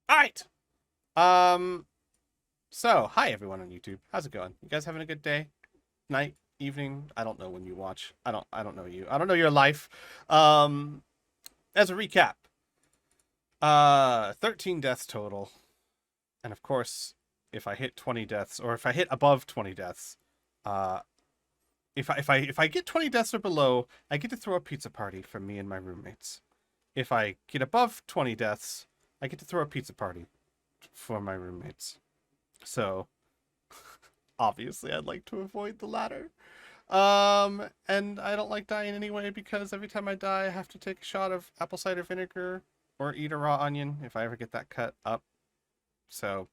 All right. Um. So, hi everyone on YouTube. How's it going? You guys having a good day, night, evening? I don't know when you watch. I don't know you. I don't know your life. Um. As a recap, 13 deaths total, and of course, if I hit 20 deaths, or if I hit above 20 deaths, uh, if I get 20 deaths or below, I get to throw a pizza party for me and my roommates. If I get above 20 deaths, I get to throw a pizza party for my roommates. So, obviously, I'd like to avoid the latter. And I don't like dying anyway because every time I die, I have to take a shot of apple cider vinegar or eat a raw onion if I ever get that cut up. So,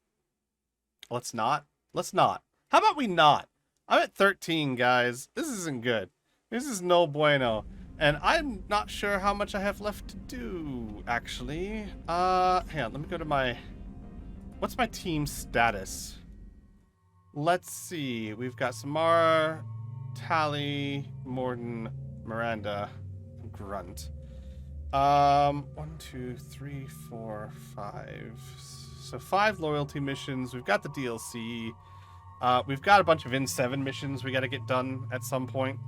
let's not. Let's not. How about we not? I'm at 13, guys. This isn't good. This is no bueno. And I'm not sure how much I have left to do, actually. Hang on, let me go to my... What's my team status? Let's see. We've got Samara, Tally, Morden, Miranda, Grunt. 1, 2, 3, 4, 5. So 5 loyalty missions. We've got the DLC. We've got a bunch of N7 missions we got to get done at some point.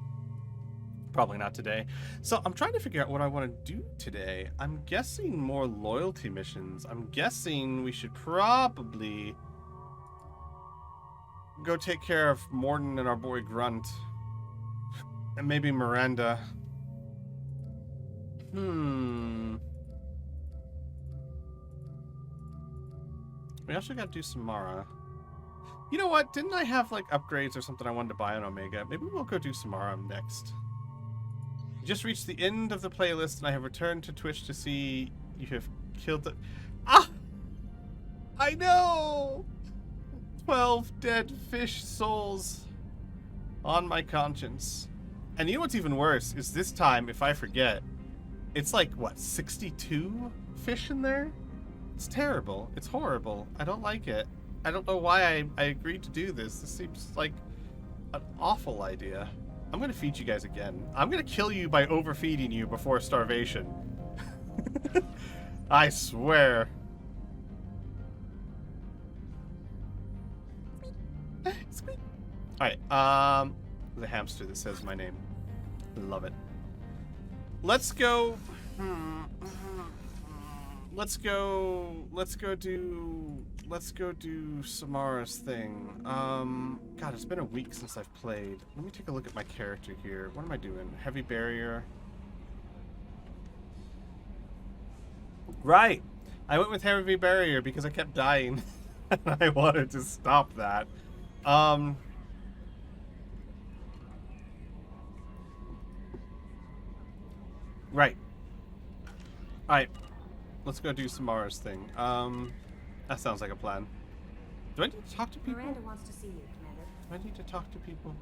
Probably not today. So I'm trying to figure out what I want to do today. I'm guessing more loyalty missions. I'm guessing we should probably go take care of Morden and our boy Grunt. And maybe Miranda. We also got to do Samara. You know what? Didn't I have like upgrades or something I wanted to buy on Omega? Maybe we'll go do Samara next. Just reached the end of the playlist and I have returned to Twitch to see you have killed the... Ah! I know! 12 dead fish souls on my conscience. And you know what's even worse is this time, if I forget, it's like, what, 62 fish in there? It's terrible. It's horrible. I don't like it. I don't know why I agreed to do this. This seems like an awful idea. I'm gonna feed you guys again. I'm gonna kill you by overfeeding you before starvation. I swear. Alright, the hamster that says my name. Love it. Let's go. Let's go do Samara's thing. God, it's been a week since I've played. Let me take a look at my character here. What am I doing? Heavy barrier. Right. I went with heavy barrier because I kept dying. And I wanted to stop that. Right. Alright. Let's go do Samara's thing. That sounds like a plan. Do I need to talk to people? Miranda wants to see you, Commander. Do I need to talk to people?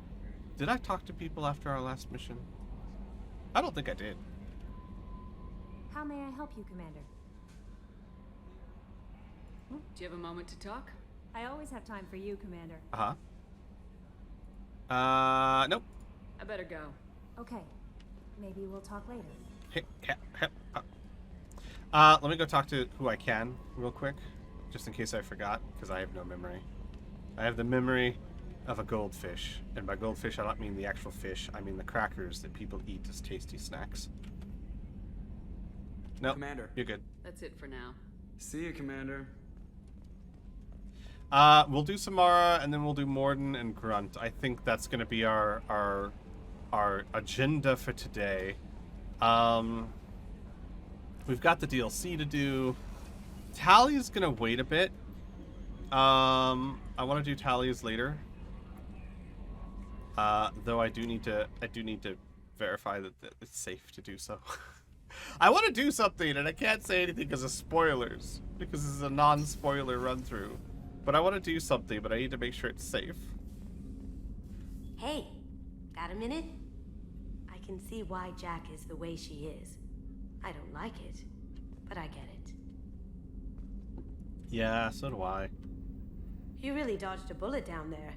Did I talk to people after our last mission? I don't think I did. How may I help you, Commander? Do you have a moment to talk? I always have time for you, Commander. Nope. I better go. Okay. Maybe we'll talk later. Let me go talk to who I can real quick, just in case I forgot, because I have no memory. I have the memory of a goldfish, and by goldfish I don't mean the actual fish, I mean the crackers that people eat as tasty snacks. No, Commander. You're good. That's it for now. See you, Commander. We'll do Samara, and then we'll do Morden and Grunt. I think that's gonna be our agenda for today. We've got the DLC to do. Tally's gonna wait a bit. I want to do Tally's later. Though I do need to verify that it's safe to do so. I want to do something, and I can't say anything because of spoilers, because this is a non-spoiler run-through. But I want to do something, but I need to make sure it's safe. Hey, got a minute? I can see why Jack is the way she is. I don't like it, but I get it. Yeah, so do I. You really dodged a bullet down there.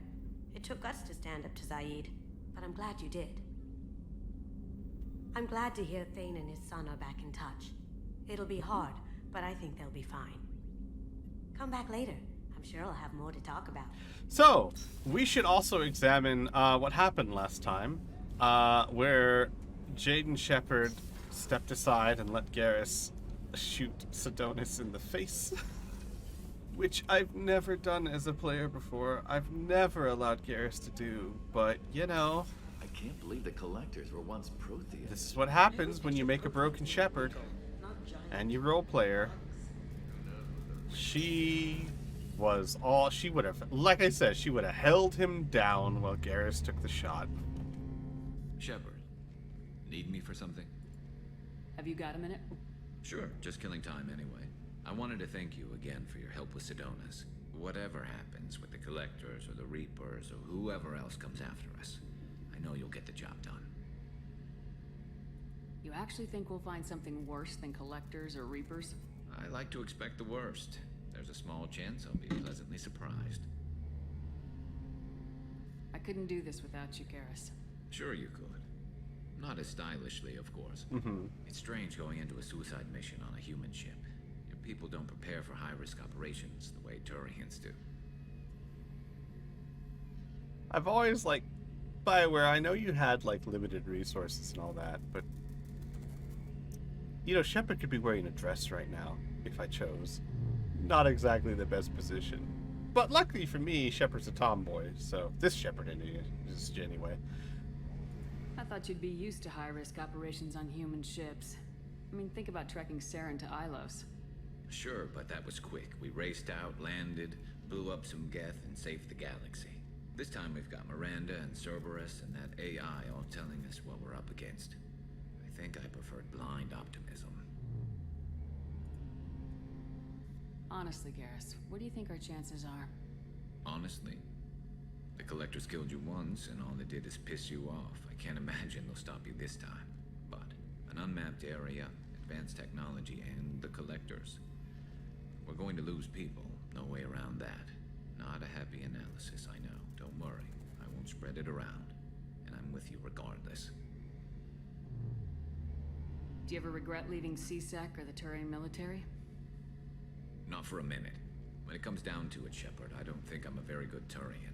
It took guts to stand up to Zaid, but I'm glad you did. I'm glad to hear Thane and his son are back in touch. It'll be hard, but I think they'll be fine. Come back later. I'm sure I'll have more to talk about. So, we should also examine what happened last time, where Jade and Shepard stepped aside and let Garrus shoot Sidonis in the face. Which I've never done as a player before. I've never allowed Garrus to do, but, you know... I can't believe the collectors were once Protheans. This is what happens when you make a broken Shepard. And you role player. She was all... She would have... Like I said, she would have held him down while Garrus took the shot. Shepard, need me for something? Have you got a minute? Sure, just killing time anyway. I wanted to thank you again for your help with Sidonis. Whatever happens with the Collectors or the Reapers or whoever else comes after us, I know you'll get the job done. You actually think we'll find something worse than Collectors or Reapers? I like to expect the worst. There's a small chance I'll be pleasantly surprised. I couldn't do this without you, Garrus. Sure you could. Not as stylishly, of course. It's strange going into a suicide mission on a human ship. People don't prepare for high-risk operations the way Turians do. I've always, like, BioWare, I know you had, like, limited resources and all that, but... You know, Shepard could be wearing a dress right now, if I chose. Not exactly the best position. But luckily for me, Shepard's a tomboy, so... This Shepard, anyway. I thought you'd be used to high-risk operations on human ships. I mean, think about trekking Saren to Ilos. Sure, but that was quick. We raced out, landed, blew up some Geth, and saved the galaxy. This time we've got Miranda and Cerberus and that AI all telling us what we're up against. I think I preferred blind optimism. Honestly, Garrus, what do you think our chances are? Honestly, the Collectors killed you once, and all they did is piss you off. I can't imagine they'll stop you this time. But an unmapped area, advanced technology, and the Collectors. We're going to lose people. No way around that. Not a happy analysis, I know. Don't worry. I won't spread it around. And I'm with you regardless. Do you ever regret leaving CSEC or the Turian military? Not for a minute. When it comes down to it, Shepard, I don't think I'm a very good Turian.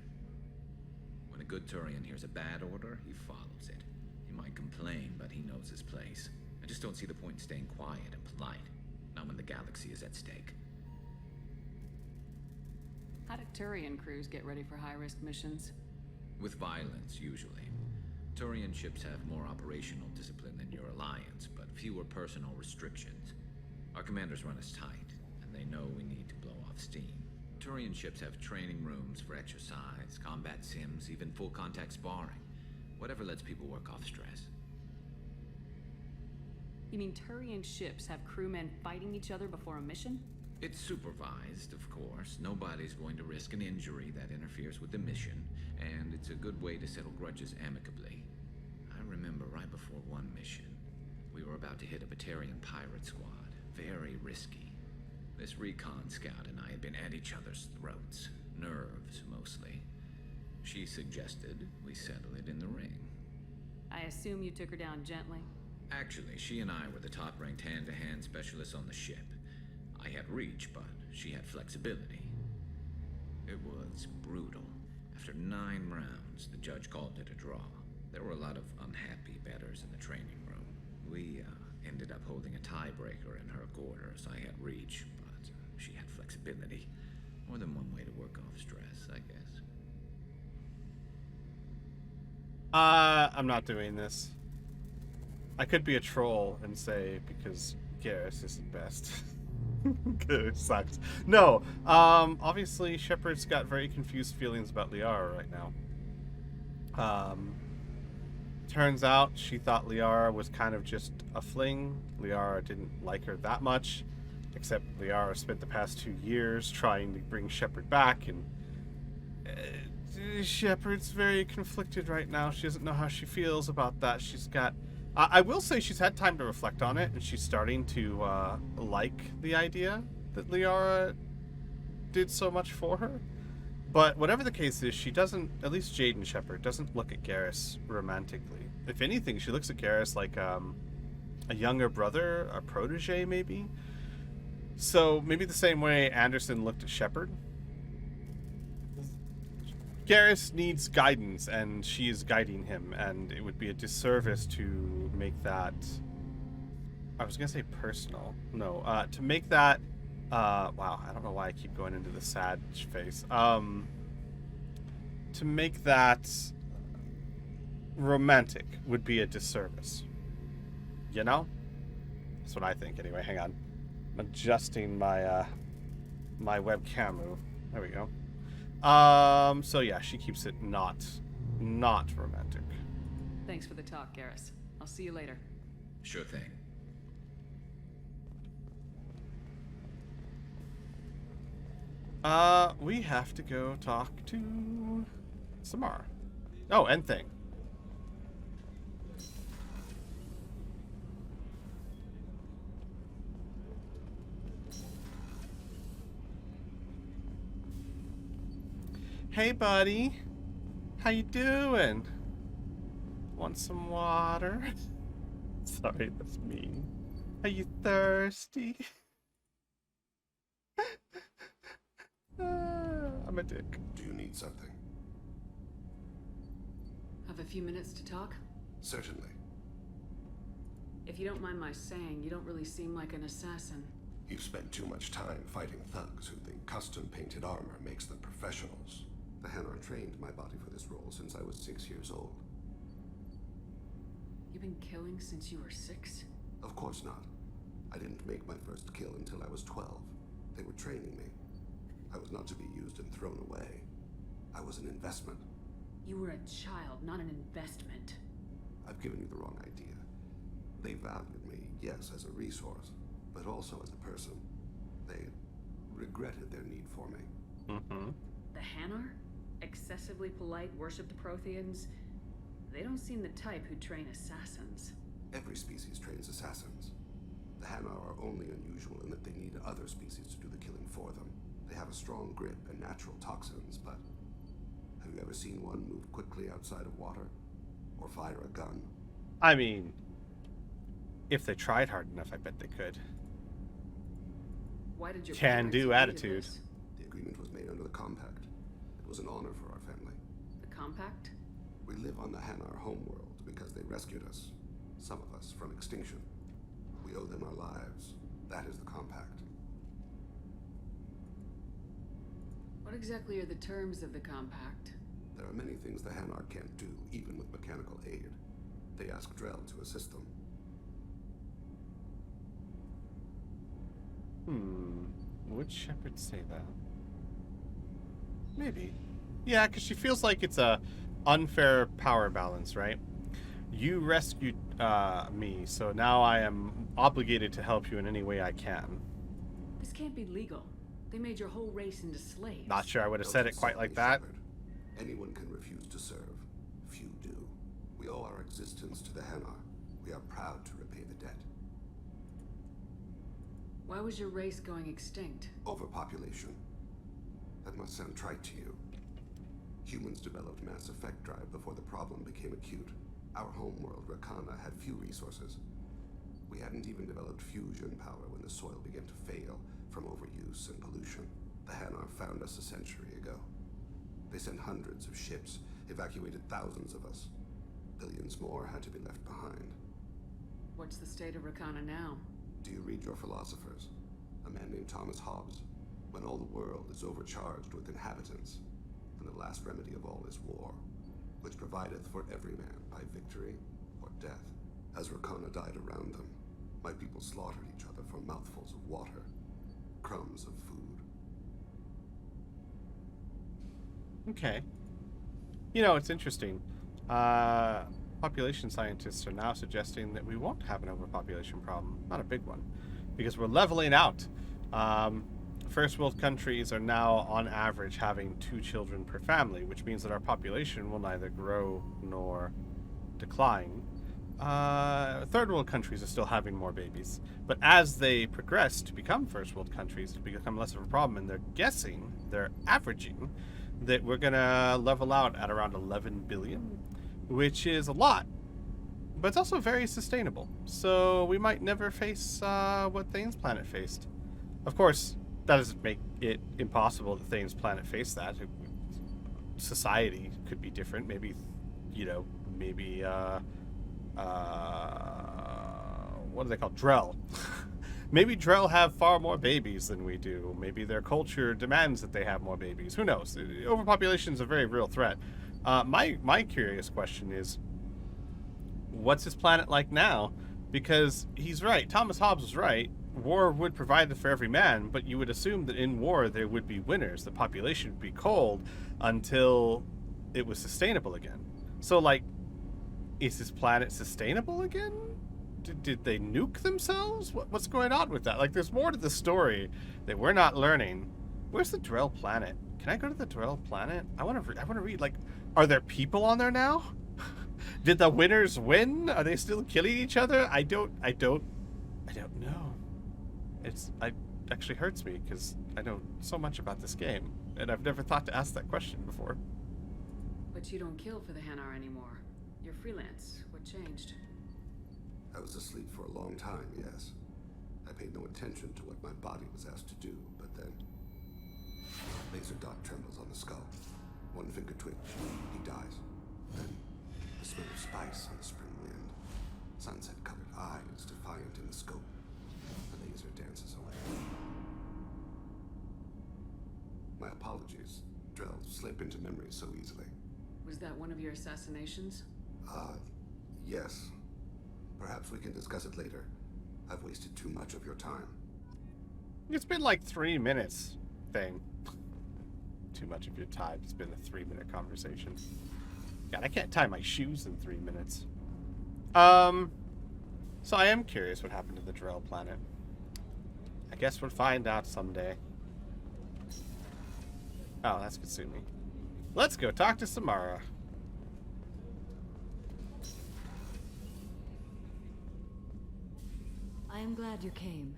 When a good Turian hears a bad order, he follows it. He might complain, but he knows his place. I just don't see the point in staying quiet and polite. Not when the galaxy is at stake. How do Turian crews get ready for high-risk missions? With violence, usually. Turian ships have more operational discipline than your alliance, but fewer personal restrictions. Our commanders run us tight, and they know we need to blow off steam. Turian ships have training rooms for exercise, combat sims, even full-contact sparring. Whatever lets people work off stress. You mean Turian ships have crewmen fighting each other before a mission? It's supervised, of course. Nobody's going to risk an injury that interferes with the mission, and it's a good way to settle grudges amicably. I remember right before one mission, we were about to hit a Batarian pirate squad. Very risky. This recon scout and I had been at each other's throats. Nerves, mostly. She suggested we settle it in the ring. I assume you took her down gently. Actually, she and I were the top-ranked hand-to-hand specialists on the ship. I had reach, but she had flexibility. It was brutal. After 9 rounds, the judge called it a draw. There were a lot of unhappy bettors in the training room. We ended up holding a tiebreaker in her quarters. I had reach, but she had flexibility. More than one way to work off stress, I guess. I'm not doing this. I could be a troll and say because Garrus isn't best. It sucks. No, obviously Shepard's got very confused feelings about Liara right now. Turns out she thought Liara was kind of just a fling. Liara didn't like her that much, except Liara spent the past 2 years trying to bring Shepard back, and Shepard's very conflicted right now. She doesn't know how she feels about that. She's got... I will say she's had time to reflect on it, and she's starting to like the idea that Liara did so much for her. But whatever the case is, she doesn't, at least Jade and Shepard, doesn't look at Garrus romantically. If anything, she looks at Garrus like a younger brother, a protege maybe. So maybe the same way Anderson looked at Shepard. Garrus needs guidance, and she is guiding him, and it would be a disservice to make that... I was going to say personal. No, to make that... wow, I don't know why I keep going into the sad face. To make that romantic would be a disservice. You know? That's what I think, anyway. Hang on. I'm adjusting my, my webcam move. There we go. So yeah, she keeps it not romantic. Thanks for the talk, Garrus. I'll see you later. Sure thing. We have to go talk to Samara. Oh, and Thing. Hey, buddy. How you doing? Want some water? Sorry, that's mean. Are you thirsty? I'm a dick. Do you need something? Have a few minutes to talk? Certainly. If you don't mind my saying, you don't really seem like an assassin. You've spent too much time fighting thugs who think custom-painted armor makes them professionals. The Hanar trained my body for this role since I was 6 years old. You've been killing since you were 6? Of course not. I didn't make my first kill until I was 12. They were training me. I was not to be used and thrown away. I was an investment. You were a child, not an investment. I've given you the wrong idea. They valued me, yes, as a resource, but also as a person. They regretted their need for me. Mm-hmm. The Hanar? Excessively polite, worship the Protheans? They don't seem the type who train assassins. Every species trains assassins. The Hanar are only unusual in that they need other species to do the killing for them. They have a strong grip and natural toxins, but have you ever seen one move quickly outside of water? Or fire a gun? I mean, if they tried hard enough, I bet they could. Why did your Can-do parents agree to attitude. this? The agreement was made under the Compact. It was an honor for our family. The Compact? We live on the Hanar homeworld because they rescued us. Some of us from extinction. We owe them our lives. That is the Compact. What exactly are the terms of the Compact? There are many things the Hanar can't do, even with mechanical aid. They ask Drell to assist them. Would Shepard say that? Maybe. Yeah, because she feels like it's a unfair power balance, right? You rescued me, so now I am obligated to help you in any way I can. This can't be legal. They made your whole race into slaves. Not sure I would have Don't said it insult quite like me, that. Shepard. Anyone can refuse to serve. Few do. We owe our existence to the Hanar. We are proud to repay the debt. Why was your race going extinct? Overpopulation. That must sound trite to you. Humans developed Mass Effect Drive before the problem became acute. Our homeworld, Rakana, had few resources. We hadn't even developed fusion power when the soil began to fail from overuse and pollution. The Hanar found us a century ago. They sent hundreds of ships, evacuated thousands of us. Billions more had to be left behind. What's the state of Rakana now? Do you read your philosophers? A man named Thomas Hobbes. When all the world is overcharged with inhabitants, then the last remedy of all is war, which provideth for every man by victory or death. As Rakana died around them, my people slaughtered each other for mouthfuls of water, crumbs of food. Okay. You know, it's interesting. Population scientists are now suggesting that we won't have an overpopulation problem. Not a big one. Because we're leveling out. First world countries are now, on average, having 2 children per family, which means that our population will neither grow nor decline. Third world countries are still having more babies. But as they progress to become first world countries, to become less of a problem, and they're averaging, that we're gonna level out at around 11 billion, which is a lot, but it's also very sustainable. So we might never face what Thane's planet faced. Of course, that doesn't make it impossible that Thane's planet face that. Society could be different. Maybe, maybe, what do they call Drell? Maybe Drell have far more babies than we do. Maybe their culture demands that they have more babies. Who knows? Overpopulation is a very real threat. My curious question is, what's his planet like now? Because he's right. Thomas Hobbes was right. War would provide for every man, but you would assume that in war there would be winners. The population would be cold until it was sustainable again. So, like, is his planet sustainable again? Did they nuke themselves? What's going on with that? Like, there's more to the story that we're not learning. Where's the Drell planet? Can I go to the Drell planet? I want to read. Like, are there people on there now? Did the winners win? Are they still killing each other? I don't know. It actually hurts me because I know so much about this game, and I've never thought to ask that question before. But you don't kill for the Hanar anymore. You're freelance. What changed? I was asleep for a long time, yes. I paid no attention to what my body was asked to do, but then... Laser dot trembles on the skull. One finger twitch. He dies. Then, the smell of spice on the spring wind. Sunset-colored eyes defiant in the scope. The laser dances away. My apologies. Drell slip into memory so easily. Was that one of your assassinations? Yes. Perhaps we can discuss it later. I've wasted too much of your time. It's been like 3 minutes, Thane. Too much of your time. It's been a 3-minute conversation. God, I can't tie my shoes in 3 minutes. So I am curious what happened to the Drell planet. I guess we'll find out someday. Oh, that's Kasumi. Let's go talk to Samara. I am glad you came.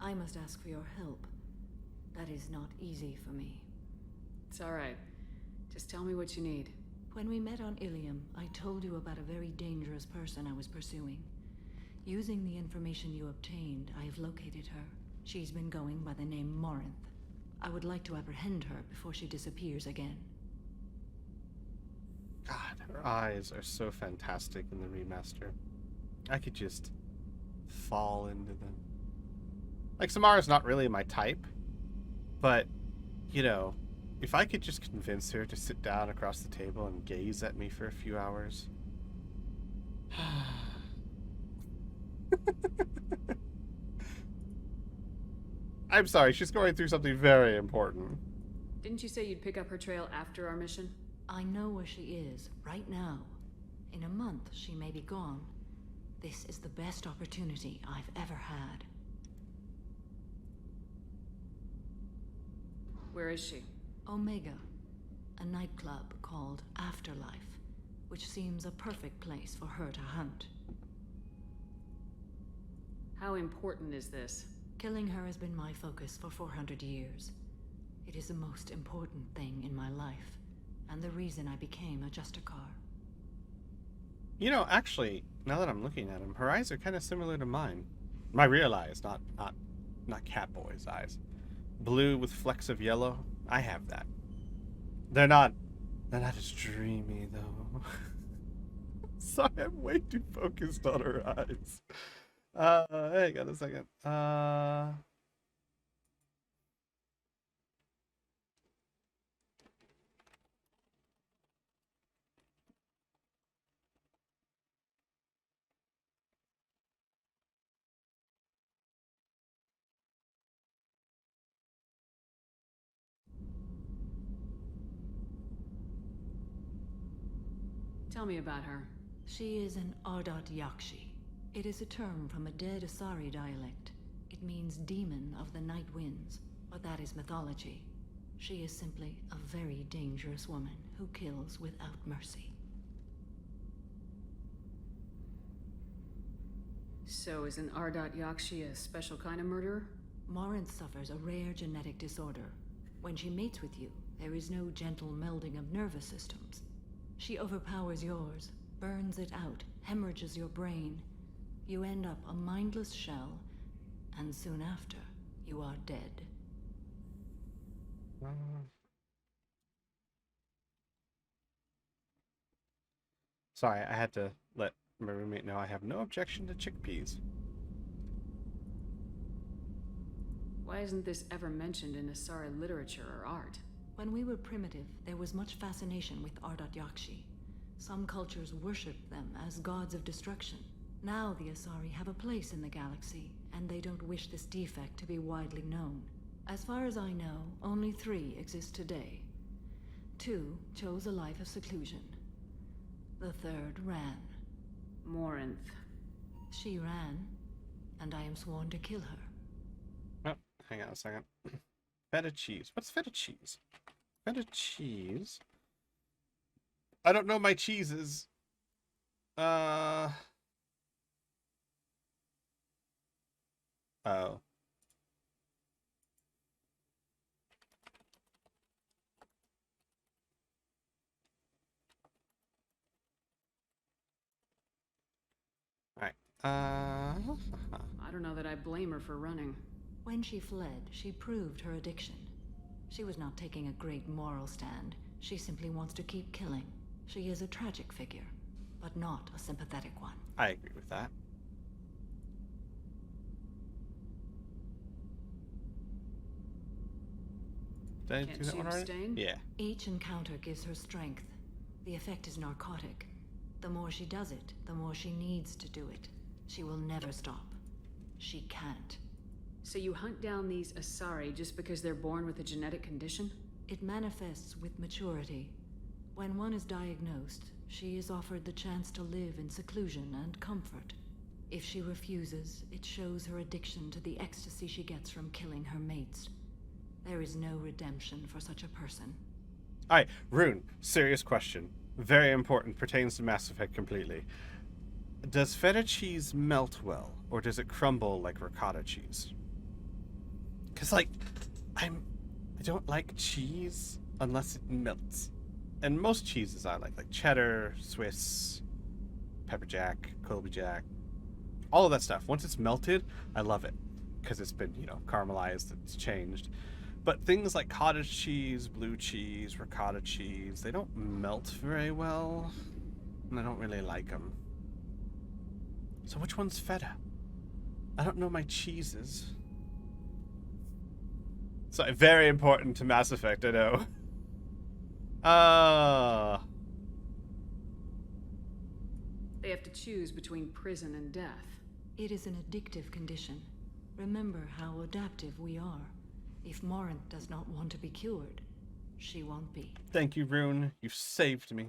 I must ask for your help. That is not easy for me. It's all right. Just tell me what you need. When we met on Ilium, I told you about a very dangerous person I was pursuing. Using the information you obtained, I have located her. She's been going by the name Morinth. I would like to apprehend her before she disappears again. God, her eyes are so fantastic in the remaster. I could just fall into them. Like, Samara's not really my type, but, if I could just convince her to sit down across the table and gaze at me for a few hours. I'm sorry, she's going through something very important. Didn't you say you'd pick up her trail after our mission? I know where she is, right now. In a month, she may be gone. This is the best opportunity I've ever had. Where is she? Omega, a nightclub called Afterlife, which seems a perfect place for her to hunt. How important is this? Killing her has been my focus for 400 years. It is the most important thing in my life, and the reason I became a Justicar. Actually, now that I'm looking at them, her eyes are kind of similar to mine. My real eyes, not Catboy's eyes. Blue with flecks of yellow. I have that. They're not as dreamy, though. Sorry, I'm way too focused on her eyes. Hang on a second. Tell me about her. She is an Ardat Yakshi. It is a term from a dead Asari dialect. It means demon of the night winds, but that is mythology. She is simply a very dangerous woman who kills without mercy. So is an Ardat Yakshi a special kind of murderer? Morinth suffers a rare genetic disorder. When she mates with you, there is no gentle melding of nervous systems. She overpowers yours, burns it out, hemorrhages your brain. You end up a mindless shell, and soon after, you are dead. Sorry, I had to let my roommate know I have no objection to chickpeas. Why isn't this ever mentioned in Asari literature or art? When we were primitive, there was much fascination with Ardat Yakshi. Some cultures worshipped them as gods of destruction. Now the Asari have a place in the galaxy, and they don't wish this defect to be widely known. As far as I know, only 3 exist today. 2 chose a life of seclusion. The 3rd ran. Morinth. She ran, and I am sworn to kill her. Oh, hang on a second. Feta cheese. What's feta cheese? Feta cheese? I don't know my cheeses. Oh. Alright. I don't know that I blame her for running. When she fled, she proved her addiction. She was not taking a great moral stand. She simply wants to keep killing. She is a tragic figure, but not a sympathetic one. I agree with that. Did I Can't do that she one already? abstain? Yeah. Each encounter gives her strength. The effect is narcotic. The more she does it, the more she needs to do it. She will never stop. She can't. So you hunt down these Asari just because they're born with a genetic condition? It manifests with maturity. When one is diagnosed, she is offered the chance to live in seclusion and comfort. If she refuses, it shows her addiction to the ecstasy she gets from killing her mates. There is no redemption for such a person. Alright, Rune, serious question. Very important, pertains to Mass Effect completely. Does feta cheese melt well, or does it crumble like ricotta cheese? Because, like, I don't like cheese unless it melts. And most cheeses I like cheddar, Swiss, pepper jack, Colby jack, all of that stuff. Once it's melted, I love it because it's been, caramelized, it's changed. But things like cottage cheese, blue cheese, ricotta cheese, they don't melt very well, and I don't really like them. So which one's feta? I don't know my cheeses. So very important to Mass Effect, I know. They have to choose between prison and death. It is an addictive condition. Remember how adaptive we are. If Morinth does not want to be cured, she won't be. Thank you, Rune. You've saved me.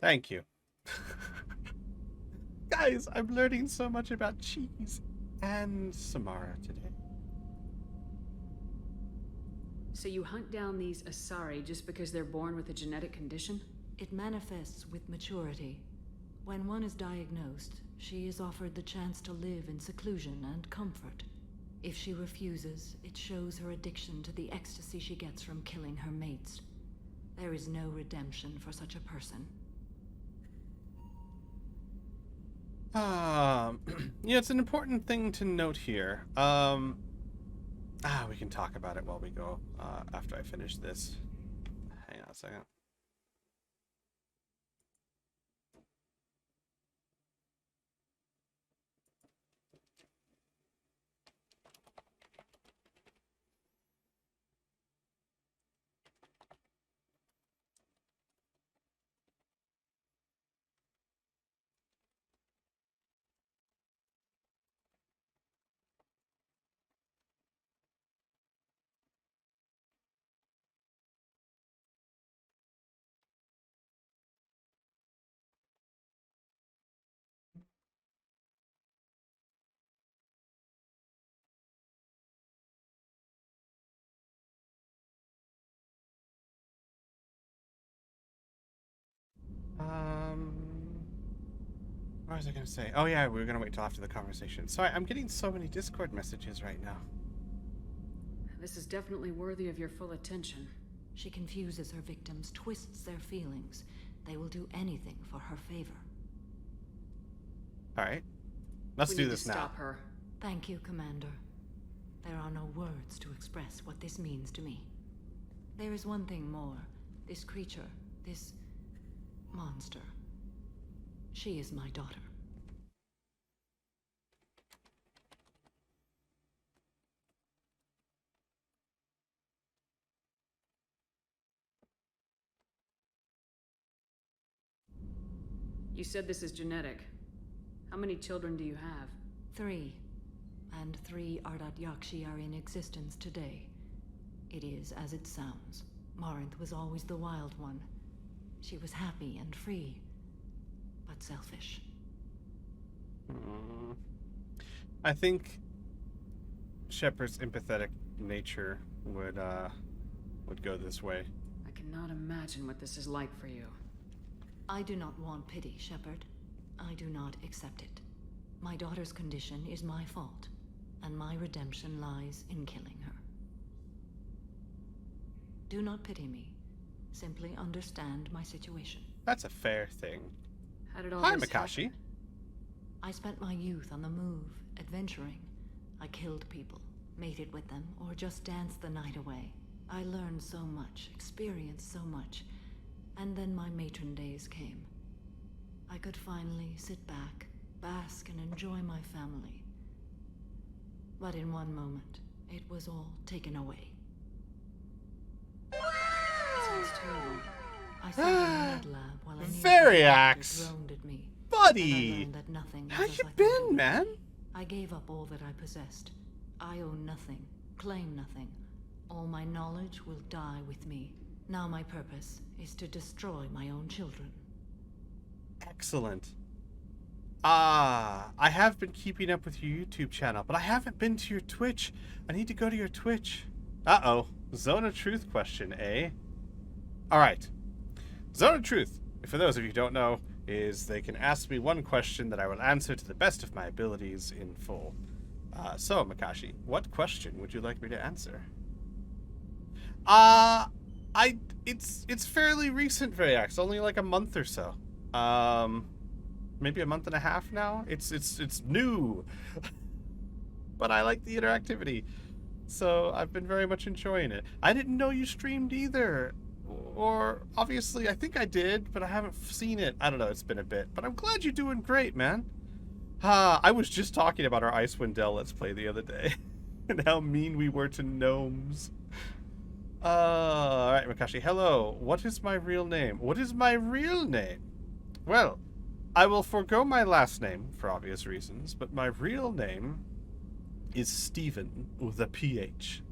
Thank you. Guys, I'm learning so much about cheese and Samara today. So you hunt down these Asari just because they're born with a genetic condition? It manifests with maturity. When one is diagnosed, she is offered the chance to live in seclusion and comfort. If she refuses, it shows her addiction to the ecstasy she gets from killing her mates. There is no redemption for such a person. Yeah, it's an important thing to note here. We can talk about it while we go, after I finish this. Hang on a second. What was I gonna say? Oh yeah, we were gonna wait till after the conversation. Sorry, I'm getting so many Discord messages right now. This is definitely worthy of your full attention. She confuses her victims, twists their feelings. They will do anything for her favor. Alright. Let's We do need this to now. stop her. Thank you, Commander. There are no words to express what this means to me. There is one thing more. This creature, this monster. She is my daughter. You said this is genetic. How many children do you have? 3. And 3 Ardat Yakshi are in existence today. It is as it sounds. Marinth was always the wild one. She was happy and free, but selfish. I think Shepard's empathetic nature would go this way. I cannot imagine what this is like for you. I do not want pity, Shepard. I do not accept it. My daughter's condition is my fault, and my redemption lies in killing her. Do not pity me. Simply understand my situation. That's a fair thing. How did all Hi, this Makashi. happen? I spent my youth on the move, adventuring. I killed people, mated with them, or just danced the night away. I learned so much, experienced so much, and then my matron days came. I could finally sit back, bask, and enjoy my family. But in one moment, it was all taken away. Sounds terrible. I sat in the med lab while a nearby Variax. doctor groaned at me. Buddy! And I learned that nothing How was as you I thought it been, would man? be. I gave up all that I possessed. I own nothing, claim nothing. All my knowledge will die with me. Now my purpose is to destroy my own children. Excellent. I have been keeping up with your YouTube channel, but I haven't been to your Twitch. I need to go to your Twitch. Uh-oh. Zone of Truth question, eh? Alright. Zone of Truth, for those of you who don't know, is they can ask me one question that I will answer to the best of my abilities in full. So, Makashi, what question would you like me to answer? It's fairly recent, Variax, only like a month or so. Maybe a month and a half now. It's new, but I like the interactivity, so I've been very much enjoying it. I didn't know you streamed either, or obviously I think I did, but I haven't seen it. I don't know. It's been a bit, but I'm glad you're doing great, man. I was just talking about our Icewind Dale Let's Play the other day, and how mean we were to gnomes. Alright, Makashi. Hello. What is my real name? What is my real name? Well, I will forego my last name for obvious reasons, but my real name is Stephen with a PH.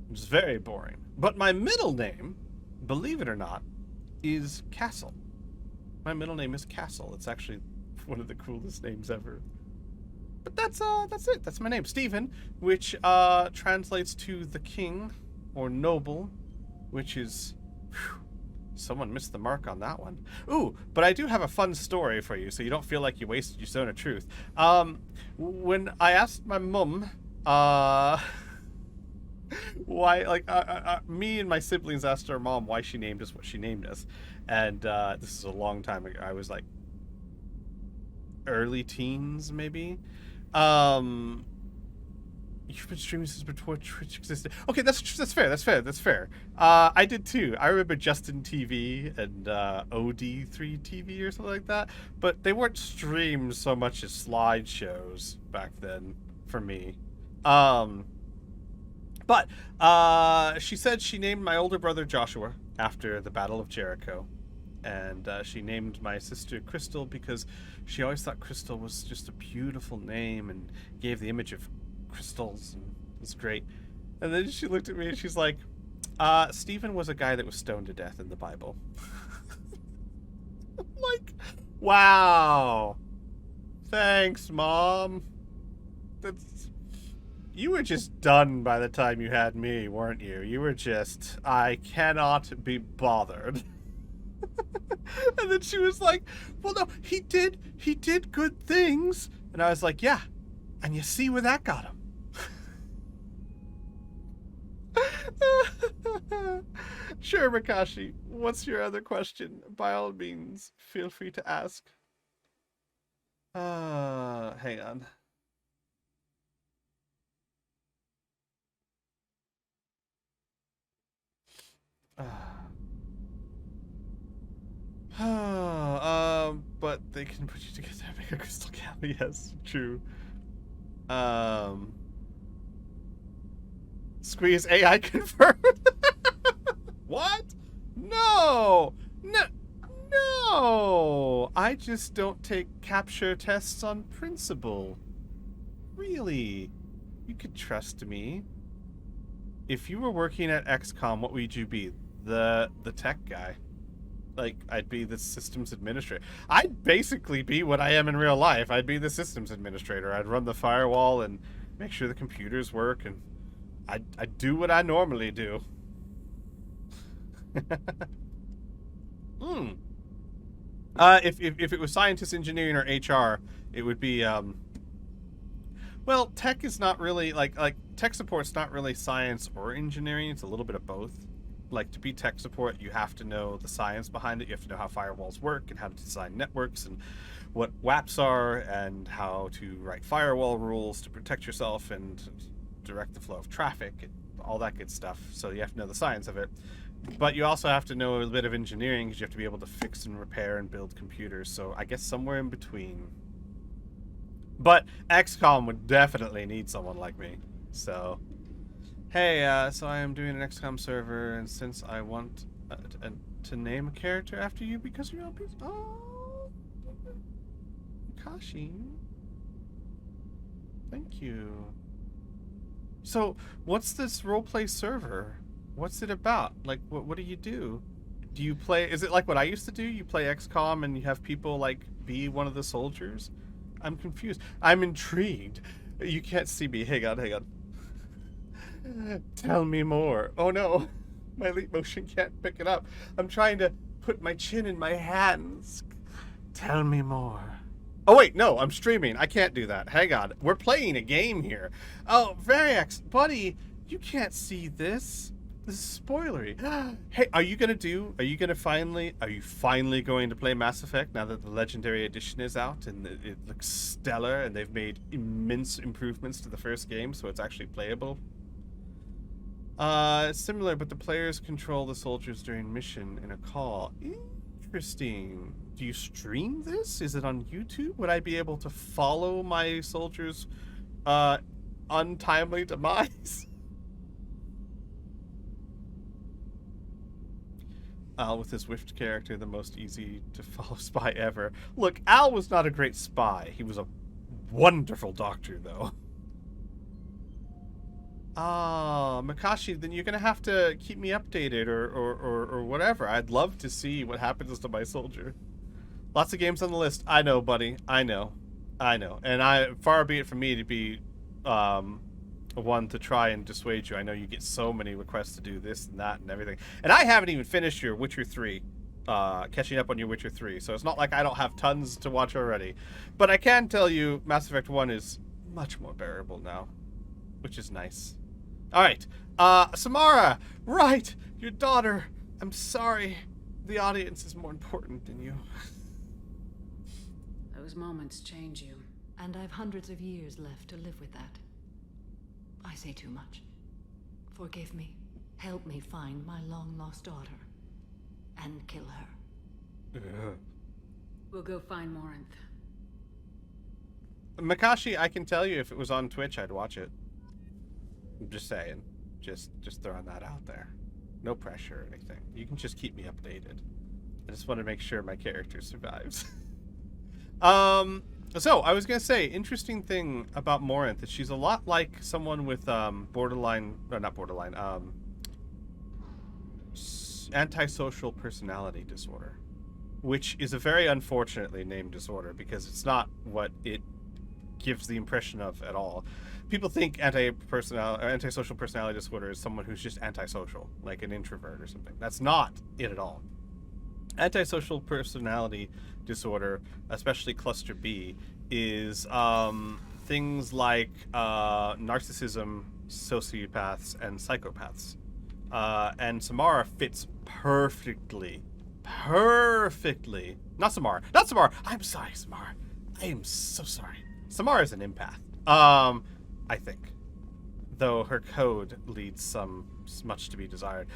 Which is very boring. But my middle name, believe it or not, is Castle. My middle name is Castle. It's actually one of the coolest names ever. But that's it. That's my name, Stephen, which translates to the king or noble, which is whew, someone missed the mark on that one. Ooh, but I do have a fun story for you, so you don't feel like you wasted your Zone of Truth. When I asked my mum, why, like, me and my siblings asked our mom why she named us what she named us, and this is a long time ago. I was like early teens, maybe. You've been streaming since before Twitch existed. Okay, that's fair. I did too. I remember Justin TV and OD3 TV or something like that, but they weren't streams so much as slideshows back then for me. But she said she named my older brother Joshua after the Battle of Jericho, and she named my sister Crystal because she always thought Crystal was just a beautiful name and gave the image of crystals, and it was great. And then she looked at me and she's like, Stephen was a guy that was stoned to death in the Bible. I'm like, wow. Thanks, Mom. You were just done by the time you had me, weren't you? You were just, I cannot be bothered. And then she was like, well, no, he did good things. And I was like, yeah, and you see where that got him. Sure, Makashi, what's your other question? By all means, feel free to ask. hang on. But they can put you together and make a crystal cap. Yes, true. Squeeze AI confirmed. What? No! No! No! I just don't take capture tests on principle. Really? You could trust me. If you were working at XCOM, what would you be? The tech guy. Like, I'd be the systems administrator. I'd basically be what I am in real life. I'd be the systems administrator. I'd run the firewall and make sure the computers work, and I'd do what I normally do. If it was scientist, engineering, or HR, it would be well, tech is not really like tech support's not really science or engineering. It's a little bit of both. Like, to be tech support, you have to know the science behind it. You have to know how firewalls work and how to design networks and what WAPs are and how to write firewall rules to protect yourself and direct the flow of traffic and all that good stuff. So you have to know the science of it. But you also have to know a bit of engineering because you have to be able to fix and repair and build computers. So I guess somewhere in between. But XCOM would definitely need someone like me. So, hey, so I am doing an XCOM server, and since I want to name a character after you because you're LPs. Oh, Kashi. Thank you. So, what's this roleplay server? What's it about? Like, what do you do? Do you play... Is it like what I used to do? You play XCOM and you have people, like, be one of the soldiers? I'm confused. I'm intrigued. You can't see me. Hang on, hang on. Tell me more. Oh, no. My leap motion can't pick it up. I'm trying to put my chin in my hands. Tell me more. Oh, wait, no, I'm streaming. I can't do that. Hang on. We're playing a game here. Oh, Variax, buddy, you can't see this. This is spoilery. Hey, are you finally going to play Mass Effect now that the Legendary Edition is out and it looks stellar and they've made immense improvements to the first game so it's actually playable? It's similar, but the players control the soldiers during mission in a call. Interesting. Do you stream this? Is it on YouTube? Would I be able to follow my soldiers' untimely demise? Al with his Wift character, the most easy to follow spy ever. Look, Al was not a great spy. He was a wonderful doctor, though. Ah, Makashi, then you're gonna have to keep me updated or whatever. I'd love to see what happens to my soldier. Lots of games on the list. I know, buddy. I know. And far be it from me to be one to try and dissuade you. I know you get so many requests to do this and that and everything. And I haven't even finished your Witcher 3, catching up on your Witcher 3. So it's not like I don't have tons to watch already. But I can tell you Mass Effect 1 is much more bearable now, which is nice. All right. Samara, right, your daughter. I'm sorry. The audience is more important than you. Those moments change you. And I've hundreds of years left to live with that. I say too much. Forgive me. Help me find my long-lost daughter. And kill her. We'll go find Morinth. Makashi, I can tell you if it was on Twitch, I'd watch it. I'm just saying. Just throwing that out there. No pressure or anything. You can just keep me updated. I just want to make sure my character survives. So, I was going to say, interesting thing about Morinth is she's a lot like someone with, antisocial personality disorder, which is a very unfortunately named disorder because it's not what it gives the impression of at all. People think antisocial personality disorder is someone who's just antisocial, like an introvert or something. That's not it at all. Antisocial personality disorder, especially cluster B, is things like narcissism, sociopaths, and psychopaths. And Samara fits perfectly. Not Samara. I'm sorry, Samara. I am so sorry. Samara's an empath. I think. Though her code leads much to be desired.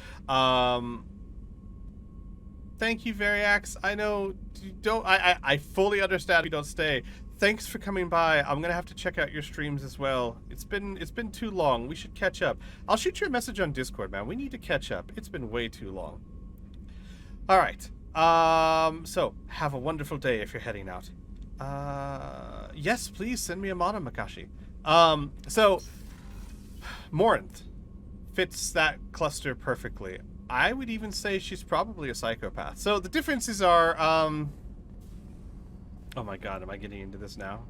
Thank you, Variax. I know you don't. I fully understand if you don't stay. Thanks for coming by. I'm gonna have to check out your streams as well. It's been too long. We should catch up. I'll shoot you a message on Discord, man. We need to catch up. It's been way too long. All right. So have a wonderful day if you're heading out. Yes, please send me a mana, Makashi. So Morinth fits that cluster perfectly. I would even say she's probably a psychopath. So the differences are, oh my god, am I getting into this now?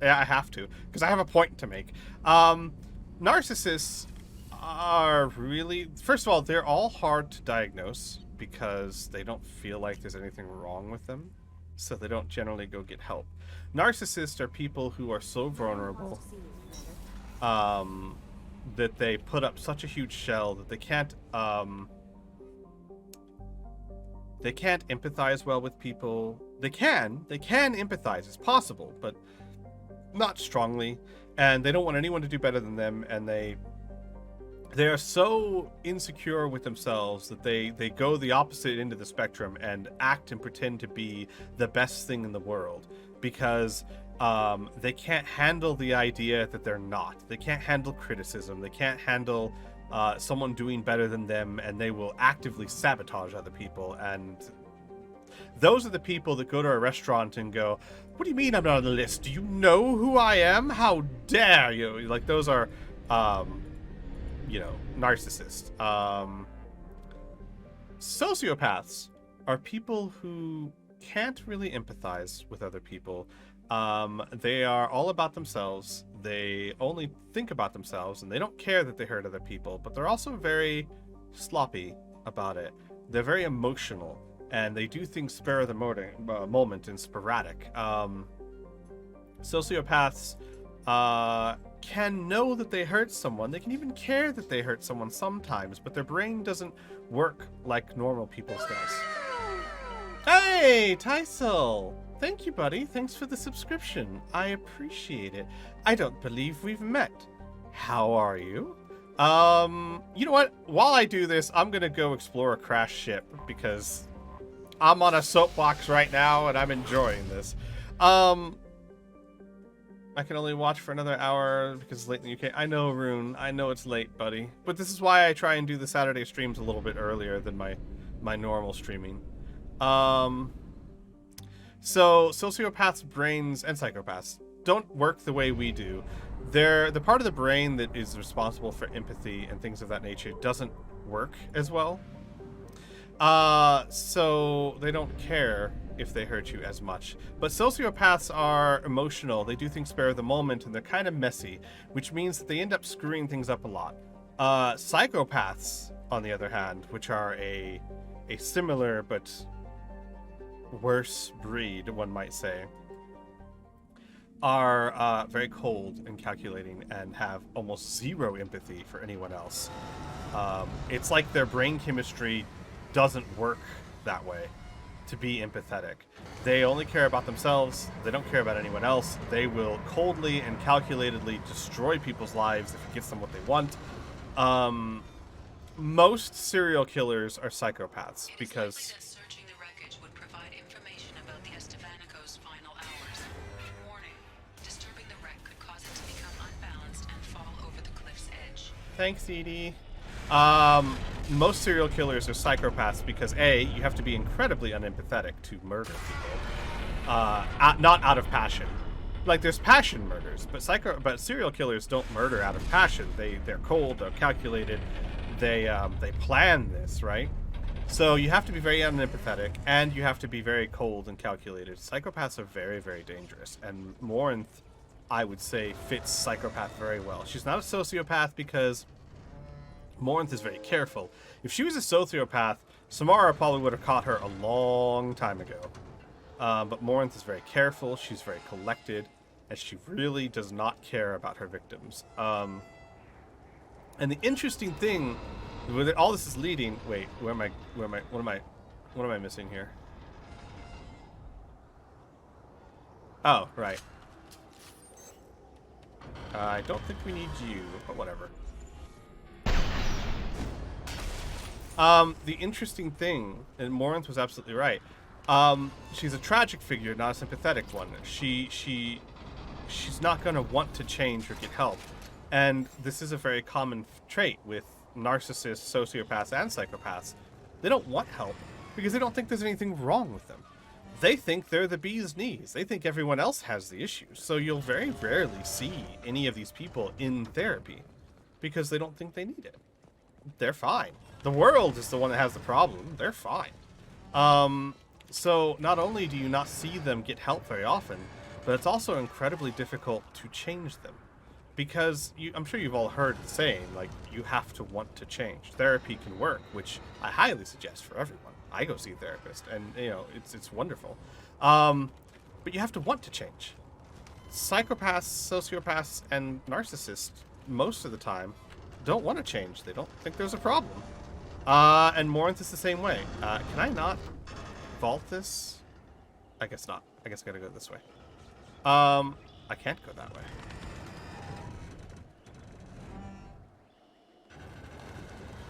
Yeah, I have to, because I have a point to make. Narcissists are really, first of all, they're all hard to diagnose because they don't feel like there's anything wrong with them, so they don't generally go get help. Narcissists are people who are so vulnerable that they put up such a huge shell that they can't empathize well with people. They can empathize, it's possible, but not strongly, and they don't want anyone to do better than them, and they are so insecure with themselves that they go the opposite end of the spectrum and act and pretend to be the best thing in the world because they can't handle the idea that they're not. They can't handle criticism. They can't handle someone doing better than them, and they will actively sabotage other people. And those are the people that go to a restaurant and go, "What do you mean I'm not on the list? Do you know who I am? How dare you?" Like, those are, narcissists. Sociopaths are people who can't really empathize with other people. They are all about themselves. They only think about themselves, and they don't care that they hurt other people, but they're also very sloppy about it. They're very emotional, and they do things spur of the moment and sporadic. Sociopaths can know that they hurt someone. They can even care that they hurt someone sometimes, but their brain doesn't work like normal people's does. Hey, Tysel! Thank you, buddy. Thanks for the subscription. I appreciate it. I don't believe we've met. How are you? You know what? While I do this, I'm gonna go explore a crashed ship because I'm on a soapbox right now and I'm enjoying this. I can only watch for another hour because it's late in the UK. I know, Rune. I know it's late, buddy. But this is why I try and do the Saturday streams a little bit earlier than my normal streaming. So sociopaths' brains and psychopaths don't work the way we do. The part of the brain that is responsible for empathy and things of that nature doesn't work as well. So they don't care if they hurt you as much. But sociopaths are emotional. They do things spur of the moment, and they're kind of messy, which means that they end up screwing things up a lot. Psychopaths, on the other hand, which are a similar but worse breed, one might say, are very cold and calculating and have almost zero empathy for anyone else. It's like their brain chemistry doesn't work that way to be empathetic. They only care about themselves. They don't care about anyone else. They will coldly and calculatedly destroy people's lives if it gets them what they want. Most serial killers are psychopaths because searching the wreckage would provide information about the Estevanico's final hours. Warning, disturbing the wreck could cause it to become unbalanced and fall over the cliff's edge. Thanks, Edie. Most serial killers are psychopaths because A, you have to be incredibly unempathetic to murder people. Not out of passion. Like, there's passion murders, but serial killers don't murder out of passion. They're cold, they're calculated, they plan this, right? So you have to be very unempathetic, and you have to be very cold and calculated. Psychopaths are very, very dangerous, and Morinth, I would say, fits psychopath very well. She's not a sociopath because Morinth is very careful. If she was a sociopath, Samara probably would have caught her a long time ago. But Morinth is very careful, she's very collected, and she really does not care about her victims. And the interesting thing, with all this is leading... Wait, what am I missing here? Oh, right. I don't think we need you, but whatever. The interesting thing, and Morinth was absolutely right. She's a tragic figure, not a sympathetic one. She's not going to want to change or get help. And this is a very common trait with narcissists, sociopaths, and psychopaths. They don't want help because they don't think there's anything wrong with them. They think they're the bee's knees. They think everyone else has the issues. So you'll very rarely see any of these people in therapy because they don't think they need it. They're fine. The world is the one that has the problem. They're fine. So not only do you not see them get help very often, but it's also incredibly difficult to change them. Because I'm sure you've all heard the saying, like, you have to want to change. Therapy can work, which I highly suggest for everyone. I go see a therapist, and, you know, it's wonderful. But you have to want to change. Psychopaths, sociopaths, and narcissists, most of the time, don't want to change. They don't think there's a problem. And Morinth is the same way. Can I not vault this? I guess not. I guess I gotta go this way. I can't go that way.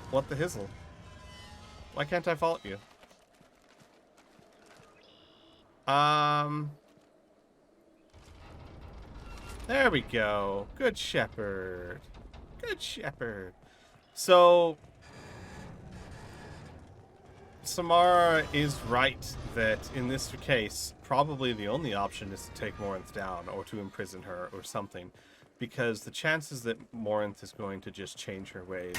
What the hizzle? Why can't I vault you? There we go. Good Shepard. Good Shepard. So, Samara is right that in this case, probably the only option is to take Morinth down or to imprison her or something, because the chances that Morinth is going to just change her ways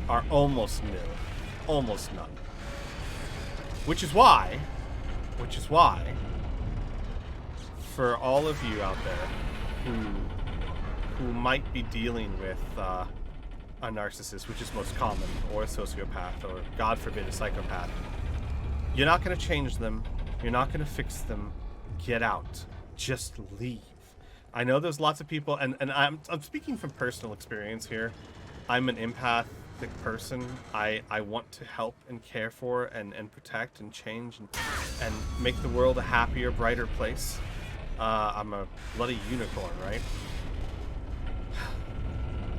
are almost nil. Almost none. Which is why, for all of you out there who might be dealing with a narcissist, which is most common, or a sociopath, or God forbid a psychopath, you're not going to change them. You're not going to fix them. Get out. Just leave. I know there's lots of people, and I'm speaking from personal experience here. I'm an empathic person. I want to help and care for and protect and change and make the world a happier, brighter place. I'm a bloody unicorn, right?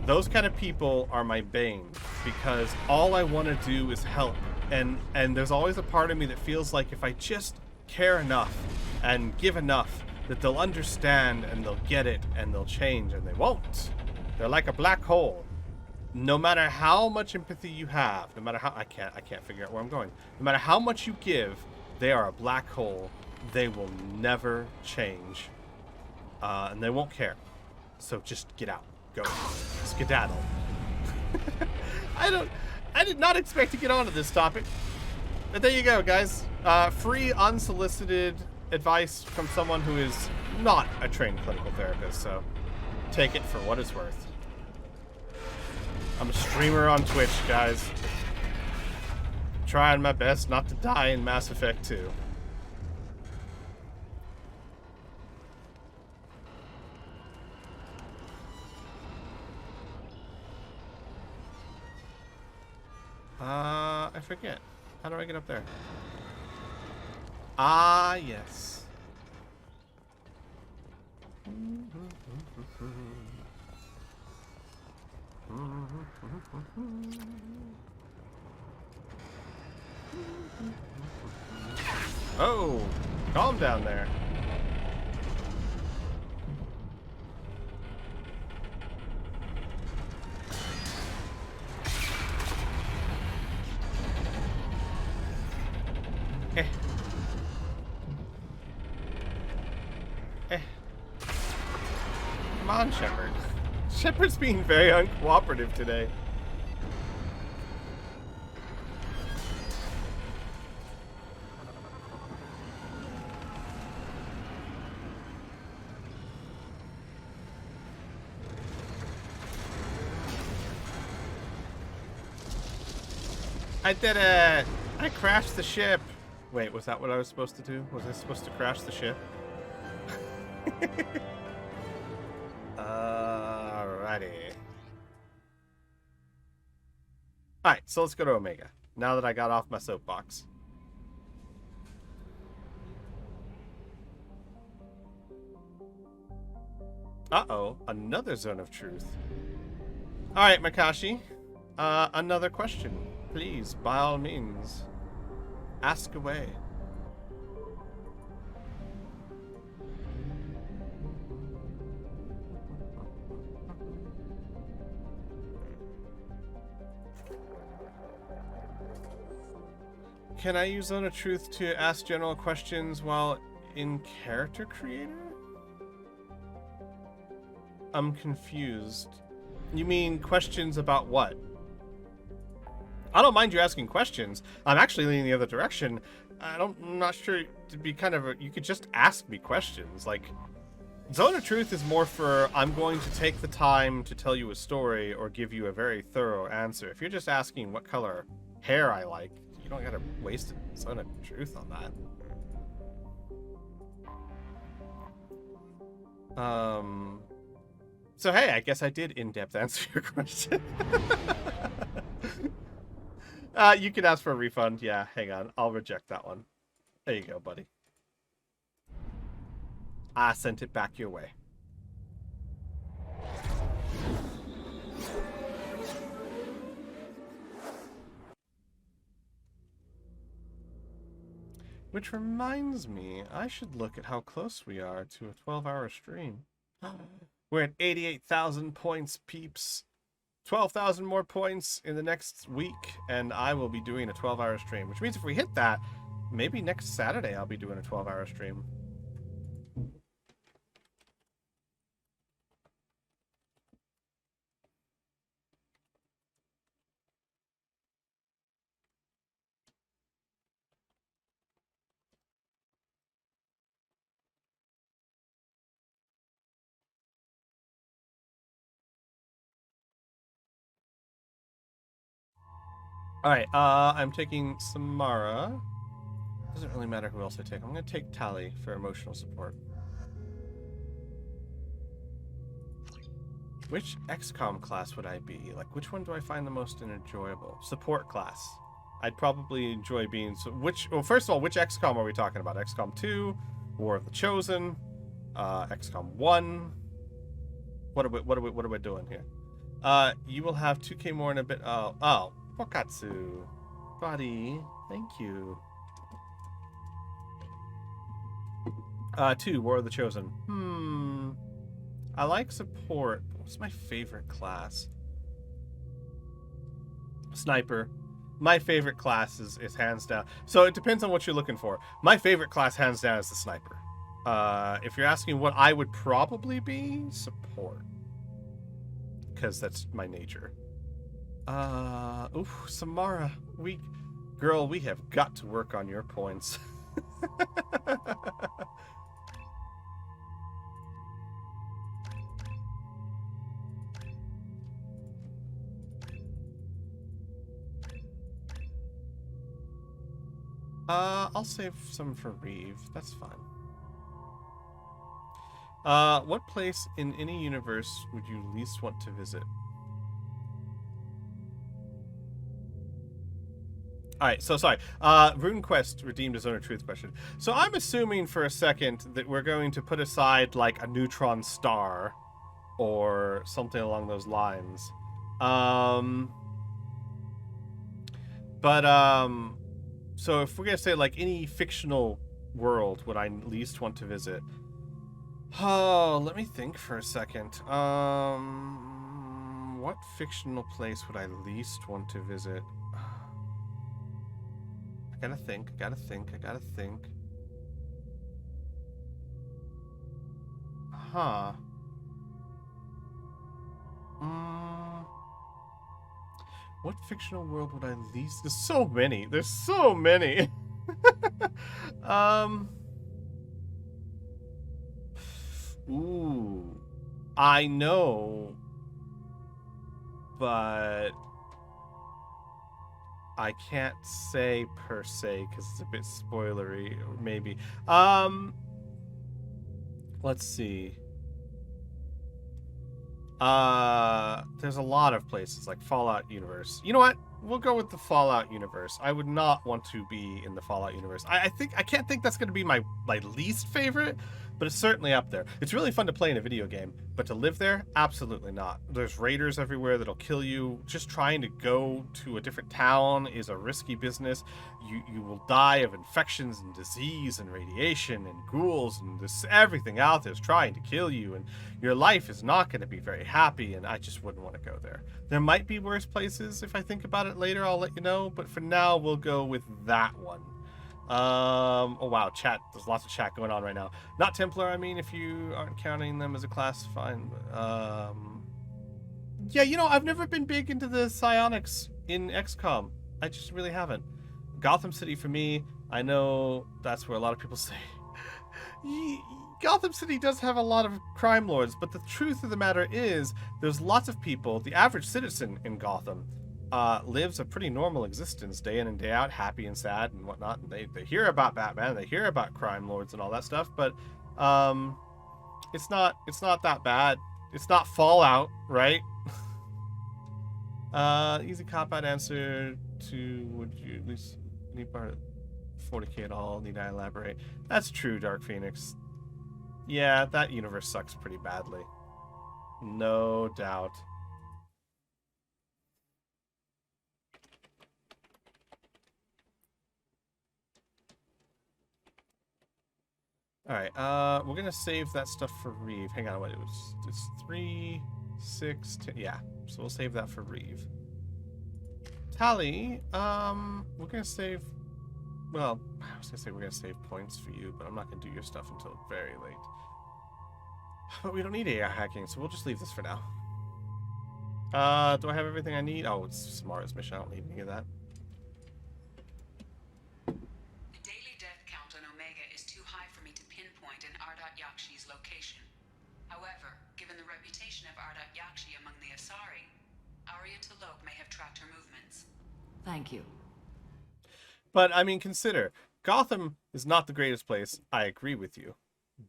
Those kind of people are my bane, because all I want to do is help. And there's always a part of me that feels like if I just care enough and give enough, that they'll understand and they'll get it and they'll change, and they won't. They're like a black hole. No matter how much empathy you have, no matter how I can't figure out where I'm going. No matter how much you give, they are a black hole. They will never change, and they won't care. So just get out. Go. Skedaddle. I did not expect to get onto this topic. But there you go, guys. Free, unsolicited advice from someone who is not a trained clinical therapist, so take it for what it's worth. I'm a streamer on Twitch, guys. Trying my best not to die in Mass Effect 2. I forget. How do I get up there? Ah, yes. Oh, calm down there. Come on, Shepard. Shepard's being very uncooperative today. I did it! I crashed the ship! Wait, was that what I was supposed to do? Was I supposed to crash the ship? Alrighty. Alright, so let's go to Omega. Now that I got off my soapbox. Uh-oh, another zone of truth. All right, Makashi. Another question. Please, by all means, ask away. Can I use Zone of Truth to ask general questions while in Character Creator? I'm confused. You mean questions about what? I don't mind you asking questions. I'm actually leaning the other direction. I'm not sure to be kind of you could just ask me questions. Like, Zone of Truth is more for I'm going to take the time to tell you a story or give you a very thorough answer. If you're just asking what color hair I like, you don't gotta waste a Zone of Truth on that. So hey, I guess I did in-depth answer your question. You can ask for a refund. Yeah, hang on. I'll reject that one. There you go, buddy. I sent it back your way. Which reminds me, I should look at how close we are to a 12-hour stream. We're at 88,000 points, peeps. 12,000 more points in the next week, and I will be doing a 12-hour stream. Which means if we hit that, maybe next Saturday I'll be doing a 12-hour stream. Alright, I'm taking Samara. Doesn't really matter who else I take. I'm gonna take Tali for emotional support. Which XCOM class would I be? Like, which one do I find the most enjoyable? Support class. I'd probably enjoy being... well, first of all, which XCOM are we talking about? XCOM 2? War of the Chosen? XCOM 1? What are we doing here? You will have 2k more in a bit... Oh, Wakatsu. Buddy, thank you. 2, War of the Chosen. I like support. What's my favorite class? Sniper. My favorite class is hands down. So it depends on what you're looking for. My favorite class, hands down, is the Sniper. If you're asking what I would probably be, support. Because that's my nature. Oof, Samara. Girl, we have got to work on your points. I'll save some for Reeve. That's fine. What place in any universe would you least want to visit? Alright, so sorry. RuneQuest redeemed a Zone of Truth question. So I'm assuming for a second that we're going to put aside like a neutron star or something along those lines. So if we're gonna say like any fictional world would I least want to visit? Oh, let me think for a second. What fictional place would I least want to visit? I gotta think. Huh. What fictional world would I least... There's so many. Ooh. I know. But... I can't say per se because it's a bit spoilery, or maybe. Let's see. There's a lot of places like Fallout universe. You know what? We'll go with the Fallout universe. I would not want to be in the Fallout universe. I can't think that's going to be my least favorite, but it's certainly up there. It's really fun to play in a video game, but to live there, absolutely not. There's raiders everywhere that'll kill you. Just trying to go to a different town is a risky business. You will die of infections and disease and radiation and ghouls and this everything out there is trying to kill you, and your life is not going to be very happy, and I just wouldn't want to go there. There might be worse places. If I think about it later, I'll let you know, but for now, we'll go with that one. Oh wow, chat. There's lots of chat going on right now. Not Templar, I mean, if you aren't counting them as a class, fine. Yeah, you know, I've never been big into the psionics in XCOM. I just really haven't. Gotham City for me, I know that's where a lot of people say Gotham City does have a lot of crime lords, but the truth of the matter is there's lots of people, the average citizen in Gotham lives a pretty normal existence day in and day out, happy and sad and whatnot. And they hear about Batman, they hear about crime lords and all that stuff, but it's not that bad. It's not Fallout, right? Easy cop-out answer to would you at least need part of 40k at all? Need I elaborate? That's true, Dark Phoenix. Yeah, that universe sucks pretty badly. No doubt. Alright, we're gonna save that stuff for Reeve. Hang on, it's 3, 6, 10, yeah. So we'll save that for Reeve. Tally, we're gonna save, well, I was gonna say we're gonna save points for you, but I'm not gonna do your stuff until very late. But we don't need AI hacking, so we'll just leave this for now. Do I have everything I need? Oh, it's Samara's mission, I don't need any of that. The daily death count on Omega is too high for me to pinpoint an Ardat Yakshi's location. However, given the reputation of Ardat Yakshi among the Asari, Arya T'Loak may have tracked her movements. Thank you. But, I mean, consider, Gotham is not the greatest place, I agree with you.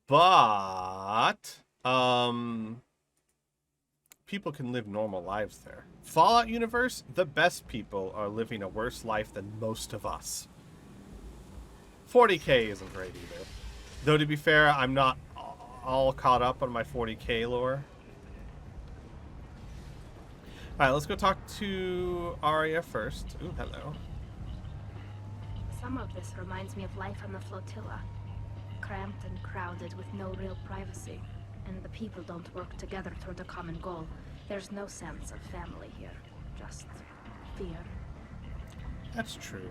But, people can live normal lives there. Fallout universe, the best people are living a worse life than most of us. 40k isn't great either. Though, to be fair, I'm not all caught up on my 40k lore. Alright, let's go talk to Arya first. Ooh, hello. Some of this reminds me of life on the flotilla. Cramped and crowded with no real privacy. And the people don't work together toward a common goal. There's no sense of family here. Just fear. That's true.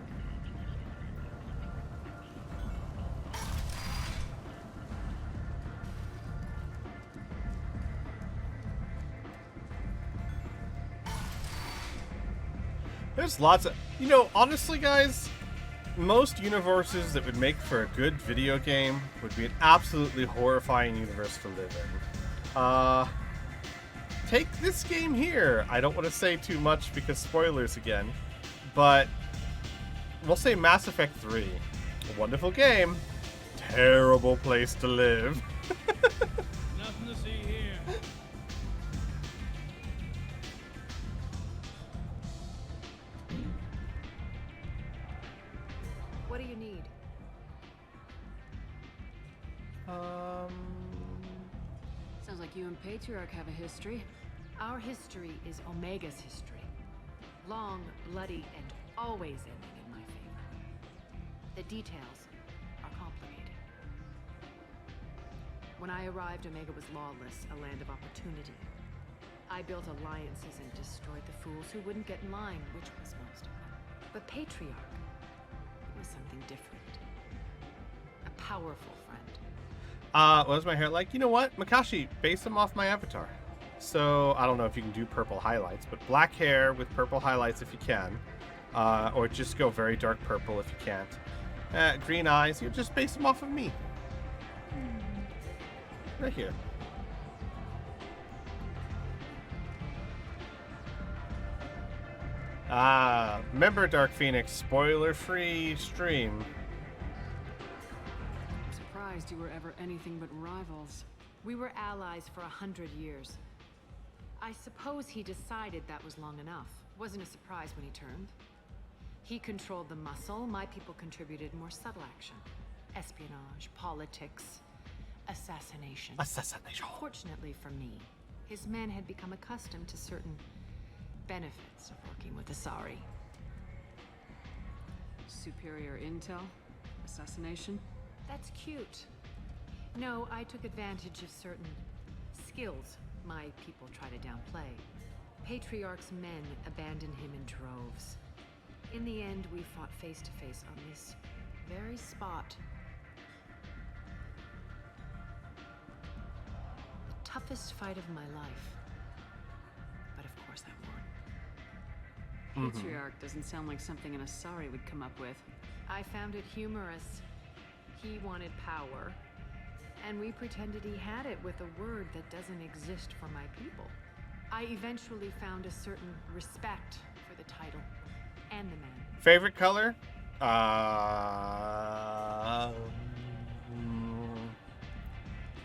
There's lots of, you know, honestly, guys, most universes that would make for a good video game would be an absolutely horrifying universe to live in. Take this game here. I don't want to say too much because spoilers again, but we'll say Mass Effect 3. A wonderful game. Terrible place to live. Nothing to see here. What do you need? Sounds like you and Patriarch have a history. Our history is Omega's history. Long, bloody, and always ending in my favor. The details are complicated. When I arrived, Omega was lawless, a land of opportunity. I built alliances and destroyed the fools who wouldn't get in line, which was most of them. But Patriarch was something different. A powerful friend. What was my hair like? You know what? Makashi, base them off my avatar. So, I don't know if you can do purple highlights, but black hair with purple highlights if you can. Or just go very dark purple if you can't. Green eyes, you just base them off of me. Right here. Remember, Dark Phoenix, spoiler-free stream. I'm surprised you were ever anything but rivals. We were allies for 100 years. I suppose he decided that was long enough. Wasn't a surprise when he turned. He controlled the muscle, my people contributed more subtle action. Espionage, politics. assassination. Assassination. Fortunately for me, his men had become accustomed to certain benefits of working with Asari. Superior intel? Assassination? That's cute. No, I took advantage of certain skills my people try to downplay. Patriarch's men abandoned him in droves. In the end, we fought face to face on this very spot. The toughest fight of my life. But of course I won. Patriarch doesn't sound like something an Asari would come up with. I found it humorous. He wanted power, and we pretended he had it with a word that doesn't exist for my people. I eventually found a certain respect for the title and the man. Favorite color?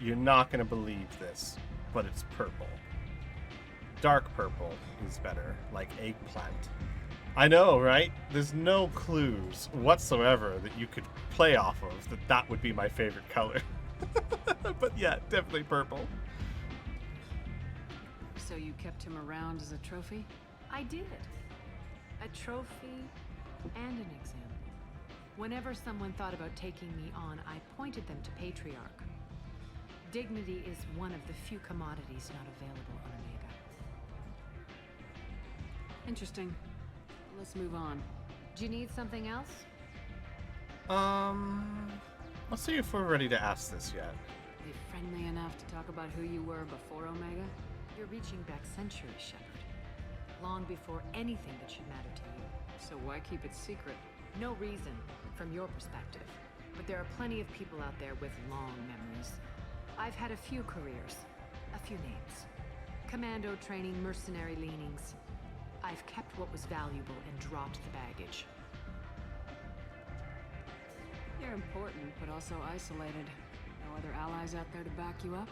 You're not gonna believe this, but it's purple. Dark purple is better, like eggplant. I know, right? There's no clues whatsoever that you could play off of that would be my favorite color. But yeah, definitely purple. So you kept him around as a trophy? I did. A trophy and an example. Whenever someone thought about taking me on, I pointed them to Patriarch. Dignity is one of the few commodities not available on Omega. Interesting. Let's move on. Do you need something else? Let's see if we're ready to ask this yet. They friendly enough to talk about who you were before Omega? You're reaching back centuries, Shepard. Long before anything that should matter to you. So why keep it secret? No reason, from your perspective. But there are plenty of people out there with long memories. I've had a few careers, a few names. Commando training, mercenary leanings. I've kept what was valuable and dropped the baggage. You're important, but also isolated. No other allies out there to back you up?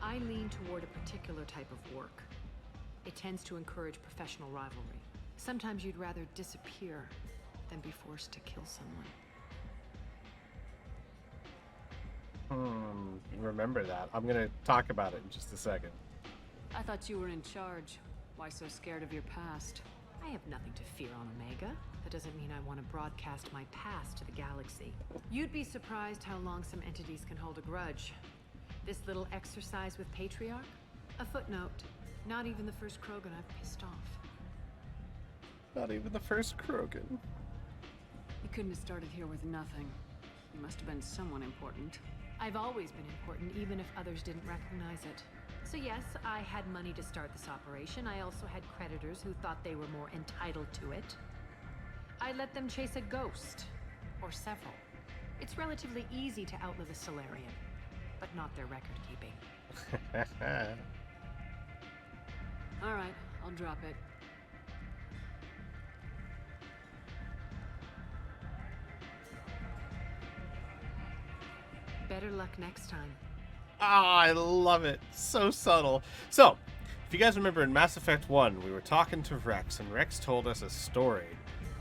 I lean toward a particular type of work. It tends to encourage professional rivalry. Sometimes you'd rather disappear than be forced to kill someone. Remember that. I'm gonna talk about it in just a second. I thought you were in charge. Why so scared of your past? I have nothing to fear on Omega. That doesn't mean I want to broadcast my past to the galaxy. You'd be surprised how long some entities can hold a grudge. This little exercise with Patriarch? A footnote. Not even the first Krogan I've pissed off. Not even the first Krogan. You couldn't have started here with nothing. You must have been someone important. I've always been important, even if others didn't recognize it. So yes, I had money to start this operation. I also had creditors who thought they were more entitled to it. I let them chase a ghost, or several. It's relatively easy to outlive a Solarian, but not their record keeping. All right, I'll drop it. Better luck next time. Ah, I love it. So subtle. So, if you guys remember in Mass Effect 1, we were talking to Rex, and Rex told us a story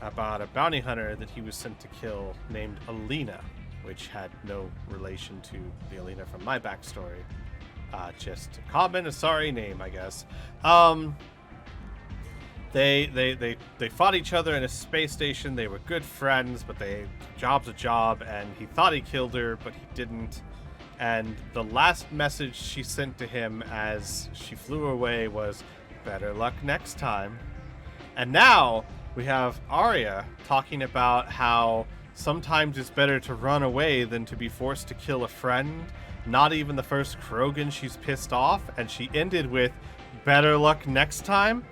about a bounty hunter that he was sent to kill named Alina, which had no relation to the Alina from my backstory. Just a common Asari name, I guess. They fought each other in a space station. They were good friends, but job's a job, and he thought he killed her, but he didn't. And the last message she sent to him as she flew away was, "Better luck next time." And now we have Arya talking about how sometimes it's better to run away than to be forced to kill a friend. Not even the first Krogan she's pissed off, and she ended with, "Better luck next time."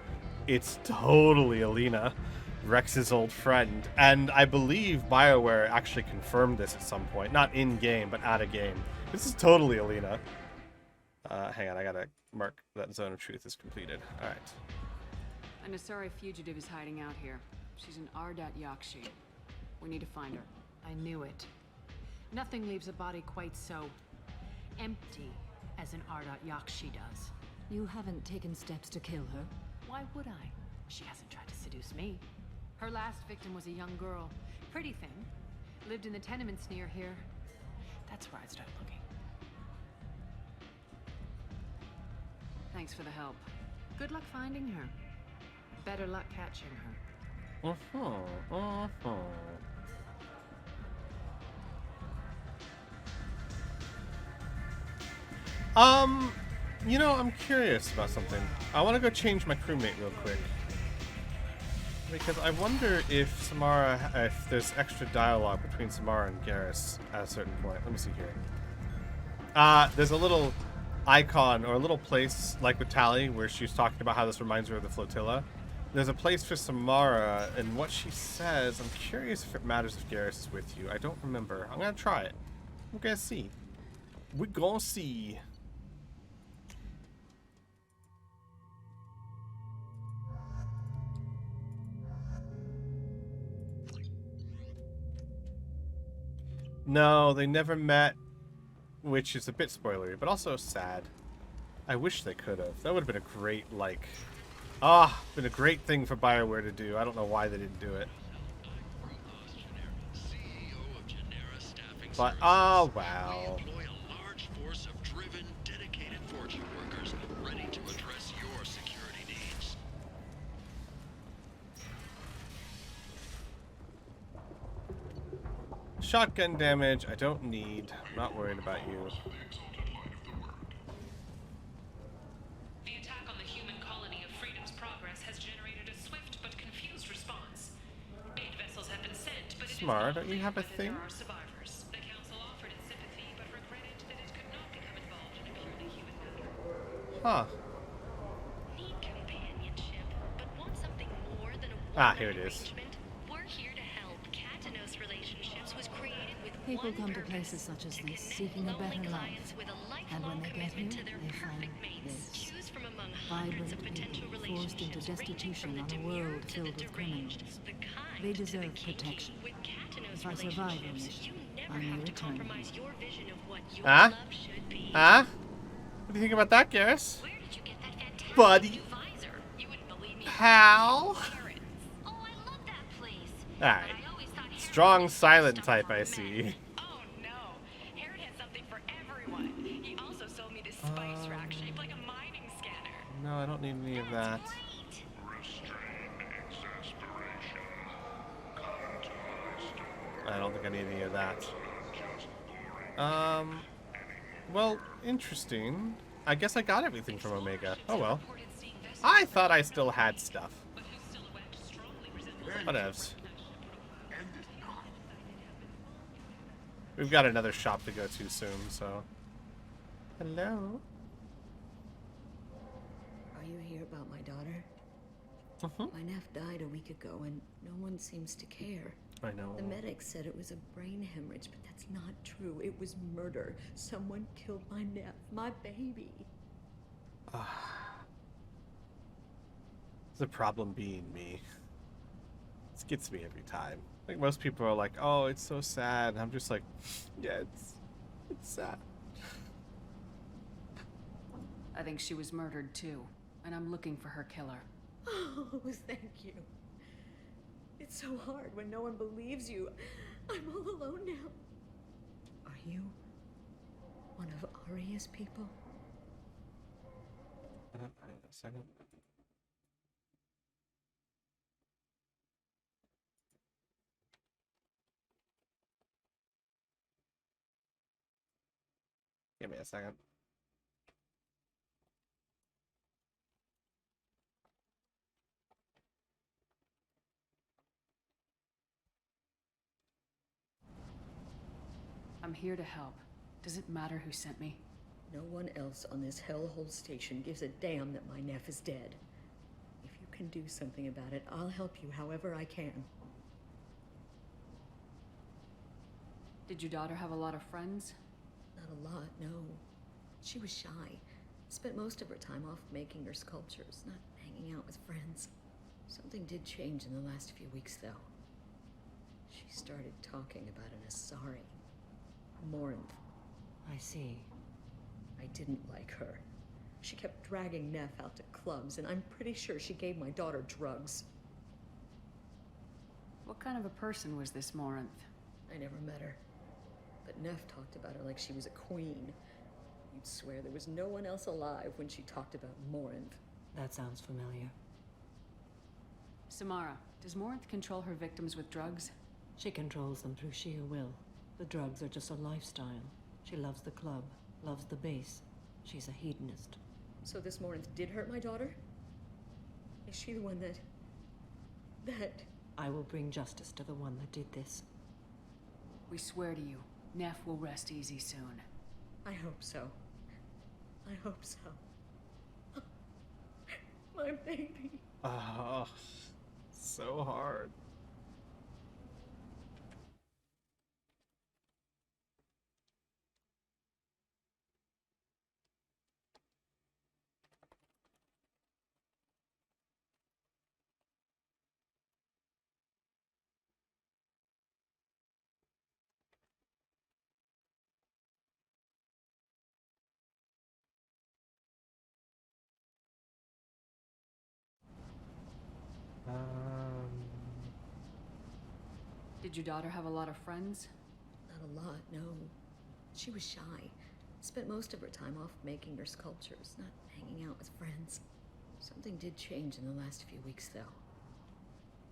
It's totally Alina, Rex's old friend. And I believe BioWare actually confirmed this at some point. Not in-game, but at a game. This is totally Alina. Hang on, I gotta mark that zone of truth is completed. Alright. An Asari fugitive is hiding out here. She's an Ardat Yakshi. We need to find her. I knew it. Nothing leaves a body quite so empty as an Ardat Yakshi does. You haven't taken steps to kill her? Why would I? She hasn't tried to seduce me. Her last victim was a young girl. Pretty thing. Lived in the tenements near here. That's where I'd start looking. Thanks for the help. Good luck finding her. Better luck catching her. You know, I'm curious about something. I want to go change my crewmate real quick. Because I wonder if if there's extra dialogue between Samara and Garrus at a certain point. Let me see here. There's a little icon or a little place like with Tally where she's talking about how this reminds her of the flotilla. There's a place for Samara, and what she says, I'm curious if it matters if Garrus is with you. I don't remember. I'm gonna try it. We're gonna see. We're gonna see. No, they never met, which is a bit spoilery, but also sad. I wish they could have. That would have been a great, like... been a great thing for BioWare to do. I don't know why they didn't do it. But, oh, wow. Shotgun damage, I don't need. I'm not worried about you. The attack on the human colony of Freedom's Progress has generated a swift but confused response. 8 vessels have been sent, but Smart, don't you have a thing? there are survivors. The council offered its sympathy, but regretted that it could not become involved in a purely human matter. Huh. Need companionship, but want something more than a Here it is. arrangement? We're here to help. Katanos Relationships was created with People one come to purpose, places such as to this connect seeking a lonely better clients life. with a And when lifelong they get here, commitment to their they find perfect mates. this. Choose from among hundreds Vibrant of potential people forced into relationships, ranging destitution from the on a demure world to the filled with deranged, criminals. the kind They to the deserve kinky. protection. With Katanos If I survive on Relationships, this, you never I'm have your to eternity. compromise your vision of what your Huh? love should be. Huh? What do you think about that, Garrus? Where did you get that fantastic Buddy. new visor? You wouldn't believe me. Pal? Parrots. Oh, I love that place. Alright. But I always thought Harry Strong had silent stuff type, for I men. see. Oh no, Harry had something for everyone. He also sold me this spice rack shaped like a mining scanner. No, I don't need any of that. Great. I don't think I need any of that. Well, interesting. I guess I got everything from Omega. Oh well. I thought I still had stuff. Whatevs. We've got another shop to go to soon, so... Hello? Are you here about my daughter? Mhm. My nephew died a week ago, and no one seems to care. I know. The medics said it was a brain hemorrhage, but that's not true. It was murder. Someone killed my nephew, my baby. The problem being me. This gets me every time. Like most people are like, "Oh, it's so sad." I'm just like, "Yeah, it's sad." I think she was murdered too, and I'm looking for her killer. Oh, thank you. It's so hard when no one believes you. I'm all alone now. Are you one of Aria's people? Wait a second. Give me a second. I'm here to help. Does it matter who sent me? No one else on this hellhole station gives a damn that my nephew is dead. If you can do something about it, I'll help you however I can. Did your daughter have a lot of friends? Not a lot, no. She was shy. Spent most of her time off making her sculptures, not hanging out with friends. Something did change in the last few weeks, though. She started talking about an Asari. Morinth. I see. I didn't like her. She kept dragging Neff out to clubs, and I'm pretty sure she gave my daughter drugs. What kind of a person was this Morinth? I never met her. But Neff talked about her like she was a queen. You'd swear there was no one else alive when she talked about Morinth. That sounds familiar. Samara, does Morinth control her victims with drugs? She controls them through sheer will. The drugs are just a lifestyle. She loves the club, loves the base. She's a hedonist. So this Morinth did hurt my daughter? Is she the one that... I will bring justice to the one that did this. We swear to you, Neff will rest easy soon. I hope so. I hope so. My baby. Oh, so hard. Did your daughter have a lot of friends? Not a lot, no. She was shy. Spent most of her time off making her sculptures, not hanging out with friends. Something did change in the last few weeks, though.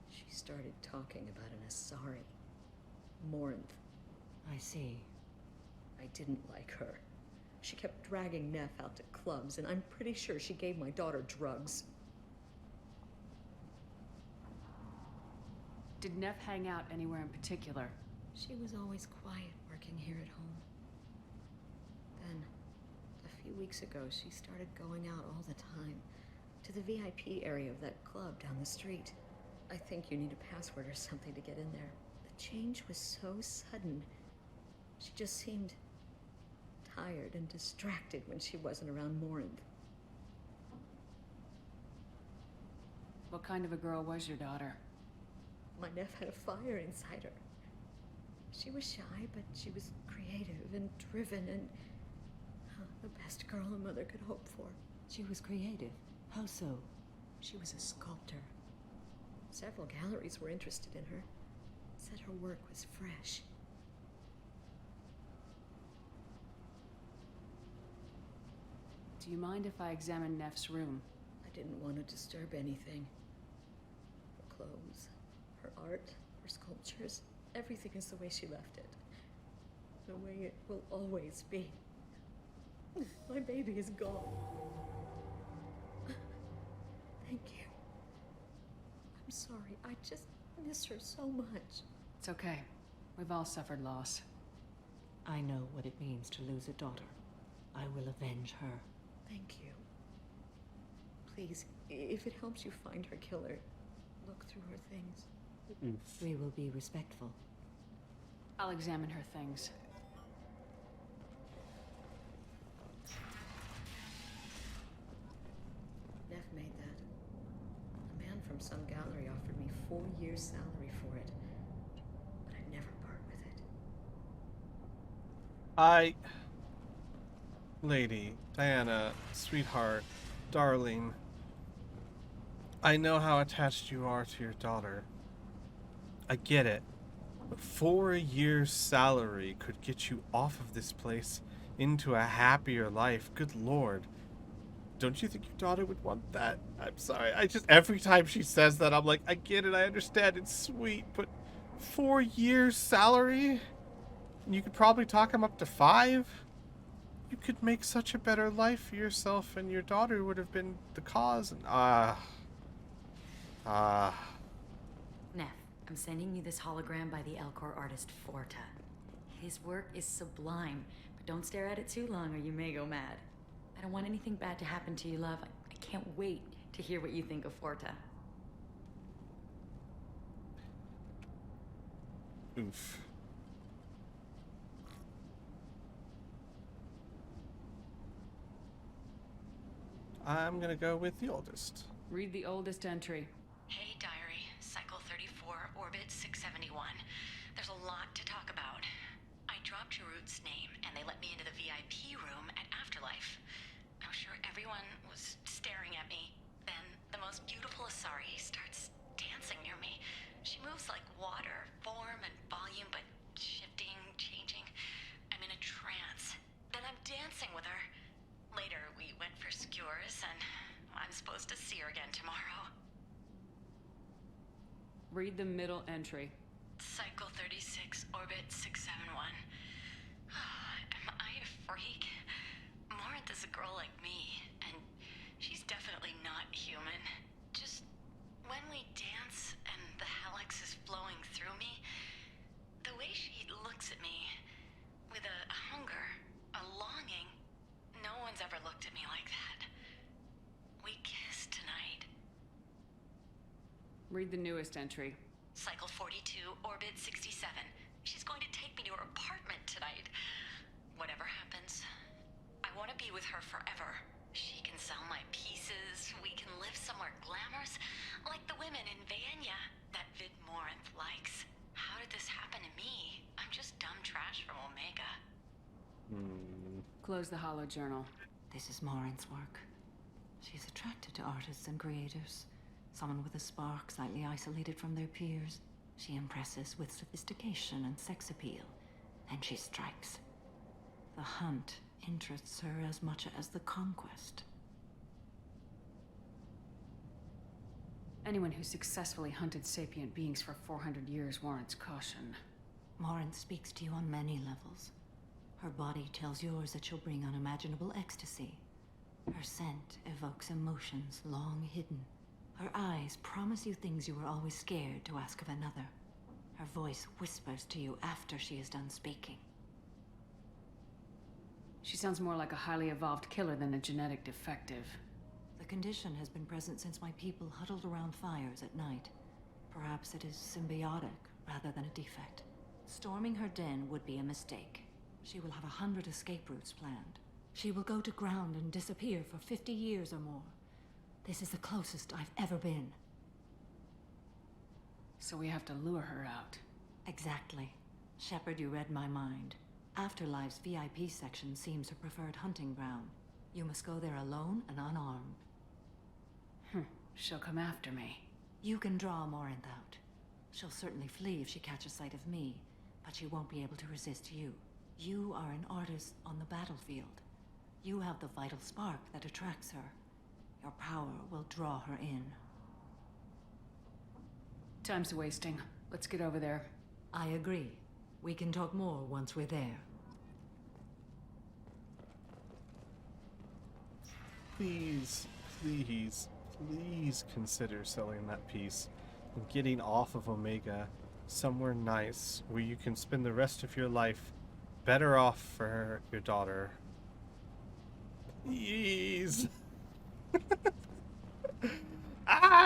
She started talking about an Asari. Morinth. I see. I didn't like her. She kept dragging Neff out to clubs, and I'm pretty sure she gave my daughter drugs. Did Neff hang out anywhere in particular? She was always quiet working here at home. Then, a few weeks ago, she started going out all the time. To the VIP area of that club down the street. I think you need a password or something to get in there. The change was so sudden. She just seemed tired and distracted when she wasn't around Morinth. What kind of a girl was your daughter? My Neff had a fire inside her. She was shy, but she was creative and driven and the best girl a mother could hope for. She was creative. How so? She was a sculptor. Several galleries were interested in her. Said her work was fresh. Do you mind if I examine Neff's room? I didn't want to disturb anything. Her clothes, her art, her sculptures, everything is the way she left it. The way it will always be. My baby is gone. Thank you. I'm sorry. I just miss her so much. It's okay. We've all suffered loss. I know what it means to lose a daughter. I will avenge her. Thank you. Please, if it helps you find her killer, look through her things. We will be respectful. I'll examine her things. Neff made that. A man from some gallery offered me 4 years' salary for it. But I'd never part with it. Lady, Diana, sweetheart, darling, I know how attached you are to your daughter. I get it. But 4 years' salary could get you off of this place into a happier life. Good Lord. Don't you think your daughter would want that? I'm sorry. Every time she says that, I'm like, I get it. I understand. It's sweet. But 4 years' salary? And you could probably talk him up to 5? You could make such a better life for yourself, and your daughter would have been the cause. And Neff, I'm sending you this hologram by the Elcor artist Forta. His work is sublime, but don't stare at it too long or you may go mad. I don't want anything bad to happen to you, love. I can't wait to hear what you think of Forta. Oof. I'm gonna go with the oldest. Read the oldest entry. Hey, diary. Cycle 34, orbit 671. There's a lot to talk about. I dropped Jarut's name, and they let me into the VIP room at Afterlife. I'm sure everyone was staring at me. Then the most beautiful Asari starts dancing near me. She moves like water, form and volume, but shifting, changing. I'm in a trance. Then I'm dancing with her. supposed to see her again tomorrow. Read the middle entry. Cycle 36, orbit 671. Am I a freak? Morinth is a girl like me, and she's definitely not human. Just when we dance and the helix is flowing through me, the way she looks at me with a hunger, a longing, no one's ever looked at me like that. We kissed tonight. Read the newest entry. Cycle 42, orbit 67. She's going to take me to her apartment tonight. Whatever happens, I want to be with her forever. She can sell my pieces. We can live somewhere glamorous, like the women in Vanya that Vid Morinth likes. How did this happen to me? I'm just dumb trash from Omega. Close the holo journal. This is Morinth's work. She's attracted to artists and creators. Someone with a spark, slightly isolated from their peers. She impresses with sophistication and sex appeal, and she strikes. The hunt interests her as much as the conquest. Anyone who successfully hunted sapient beings for 400 years warrants caution. Morinth speaks to you on many levels. Her body tells yours that she'll bring unimaginable ecstasy. Her scent evokes emotions long hidden. Her eyes promise you things you were always scared to ask of another. Her voice whispers to you after she is done speaking. She sounds more like a highly evolved killer than a genetic defective. The condition has been present since my people huddled around fires at night. Perhaps it is symbiotic rather than a defect. Storming her den would be a mistake. She will have 100 escape routes planned. She will go to ground and disappear for 50 years or more. This is the closest I've ever been. So we have to lure her out. Exactly. Shepard, you read my mind. Afterlife's VIP section seems her preferred hunting ground. You must go there alone and unarmed. She'll come after me. You can draw Morinth out. She'll certainly flee if she catches sight of me, but she won't be able to resist you. You are an artist on the battlefield. You have the vital spark that attracts her. Your power will draw her in. Time's wasting. Let's get over there. I agree. We can talk more once we're there. Please, please, please consider selling that piece and getting off of Omega somewhere nice where you can spend the rest of your life better off for your daughter. Please.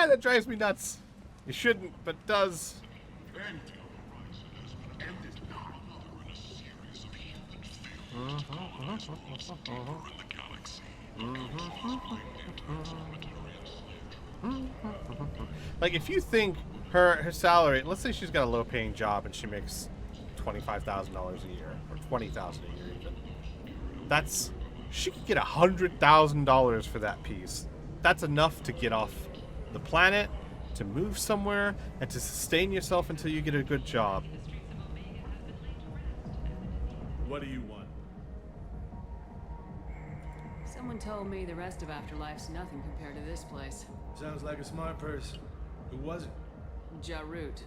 That drives me nuts. You shouldn't, but it does. Like, if you think her salary, let's say she's got a low paying job and she makes $25,000 a year or $20,000 a year even, that's, she could get $100,000 for that piece. That's enough to get off the planet, to move somewhere, and to sustain yourself until you get a good job. What do you want? Someone told me the rest of Afterlife's nothing compared to this place. Sounds like a smart person. Who was it? Jarut.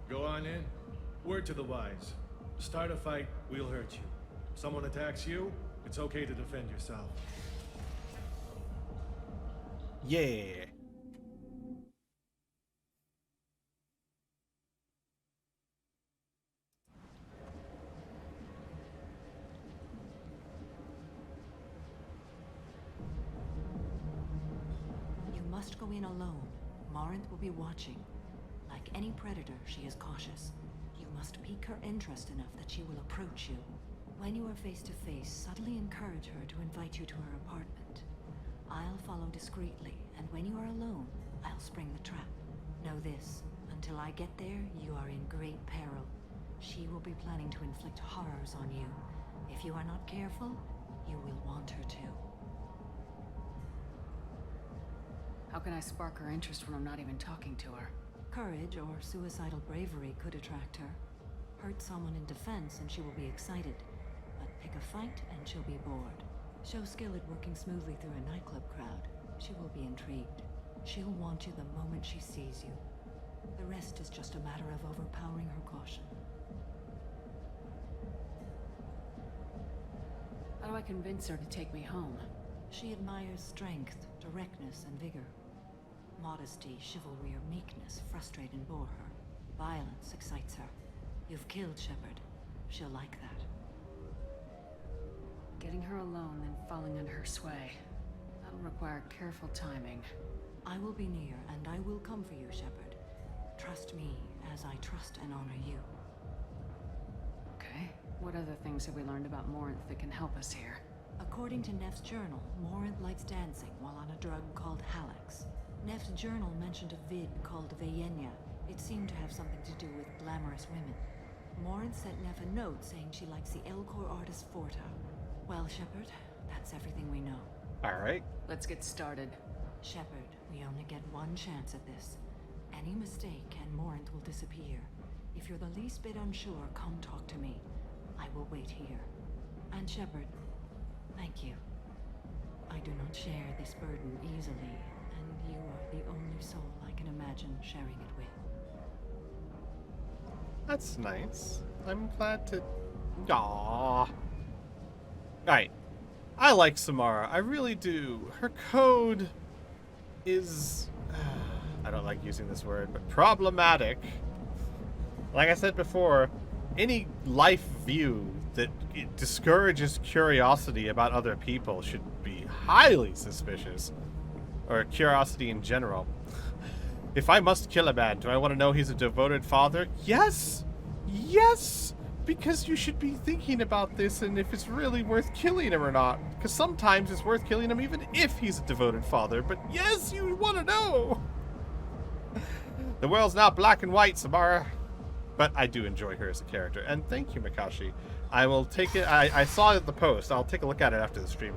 Go on in. Word to the wise. Start a fight, we'll hurt you. Someone attacks you, it's okay to defend yourself. Yeah. You must go in alone. Morinth will be watching. Like any predator, she is cautious. You must pique her interest enough that she will approach you. When you are face to face, subtly encourage her to invite you to her apartment. I'll follow discreetly, and when you are alone, I'll spring the trap. Know this, until I get there, you are in great peril. She will be planning to inflict horrors on you. If you are not careful, you will want her to. How can I spark her interest when I'm not even talking to her? Courage or suicidal bravery could attract her. Hurt someone in defense and she will be excited. But pick a fight and she'll be bored. Show skill at working smoothly through a nightclub crowd. She will be intrigued. She'll want you the moment she sees you. The rest is just a matter of overpowering her caution. How do I convince her to take me home? She admires strength, directness, and vigor. Modesty, chivalry, or meekness frustrate and bore her. Violence excites her. You've killed Shepard. She'll like that. Getting her alone, then falling under her sway. That'll require careful timing. I will be near, and I will come for you, Shepard. Trust me, as I trust and honor you. Okay. What other things have we learned about Morinth that can help us here? According to Neff's journal, Morinth likes dancing while on a drug called Halax. Neff's journal mentioned a vid called Vayenya. It seemed to have something to do with glamorous women. Morinth sent Neff a note saying she likes the Elcor artist Forta. Well, Shepard, that's everything we know. Alright. Let's get started. Shepard, we only get one chance at this. Any mistake and Morinth will disappear. If you're the least bit unsure, come talk to me. I will wait here. And Shepard, thank you. I do not share this burden easily, and you are the only soul I can imagine sharing it with. That's nice. I'm glad to... Aww. Alright. I like Samara. I really do. Her code is... I don't like using this word, but problematic. Like I said before, any life view that discourages curiosity about other people should be highly suspicious. Or curiosity in general. If I must kill a man, do I want to know he's a devoted father? Yes! Yes! Because you should be thinking about this and if it's really worth killing him or not. Because sometimes it's worth killing him even if he's a devoted father. But yes, you want to know! The world's now black and white, Samara. But I do enjoy her as a character. And thank you, Makashi. I will take it. I saw the post. I'll take a look at it after the stream.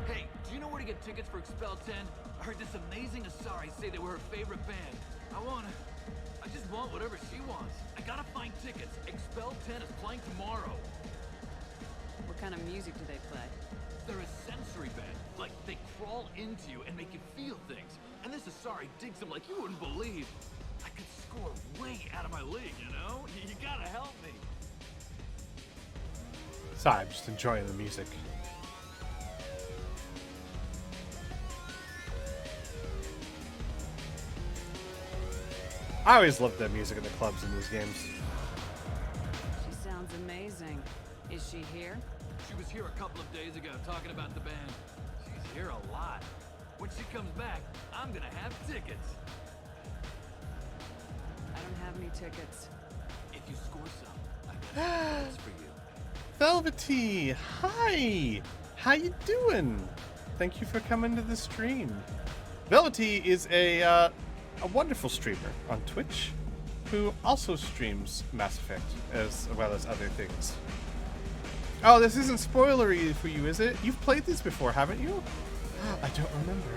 Hey, do you know where to get tickets for Expel 10? I heard this amazing Asari say they were her favorite band. I just want whatever she wants. I gotta find tickets. Expel 10 is playing tomorrow. What kind of music do they play? They're a sensory band. Like, they crawl into you and make you feel things. And this Asari digs them like you wouldn't believe. I could score way out of my league, you know? You gotta help me. Sorry, I'm just enjoying the music. I always loved the music in the clubs in these games. She sounds amazing. Is she here? She was here a couple of days ago talking about the band. She's here a lot. When she comes back, I'm gonna have tickets. I don't have any tickets. If you score some, I got tickets for you. Velvety, hi! How you doing? Thank you for coming to the stream. Velvety is a wonderful streamer on Twitch who also streams Mass Effect as well as other things. Oh, this isn't spoilery for you, is it? You've played these before, haven't you? I don't remember.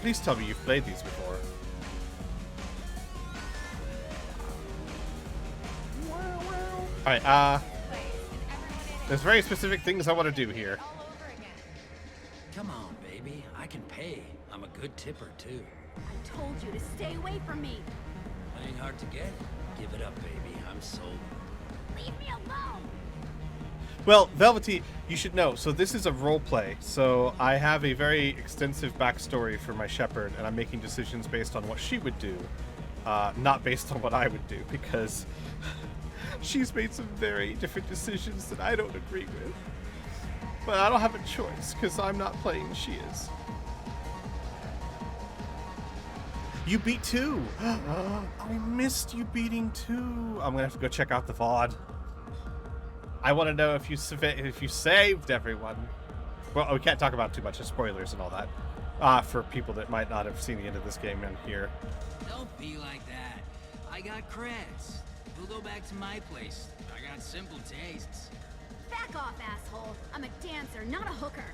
Please tell me you've played these before. Alright, there's very specific things I want to do here. Come on, baby. I can pay. I'm a good tipper, too. I told you to stay away from me. Playing hard to get? Give it up, baby. I'm sold. Leave me alone. Well, Velvety, you should know, so this is a roleplay, so I have a very extensive backstory for my Shepard, and I'm making decisions based on what she would do, not based on what I would do, because she's made some very different decisions that I don't agree with. But I don't have a choice, because I'm not playing, she is. You beat 2! I missed you beating 2! I'm gonna have to go check out the VOD. I want to know if you saved everyone. Well, we can't talk about too much of spoilers and all that. For people that might not have seen the end of this game and here. Don't be like that. I got creds. We'll go back to my place. I got simple tastes. Back off, asshole. I'm a dancer, not a hooker.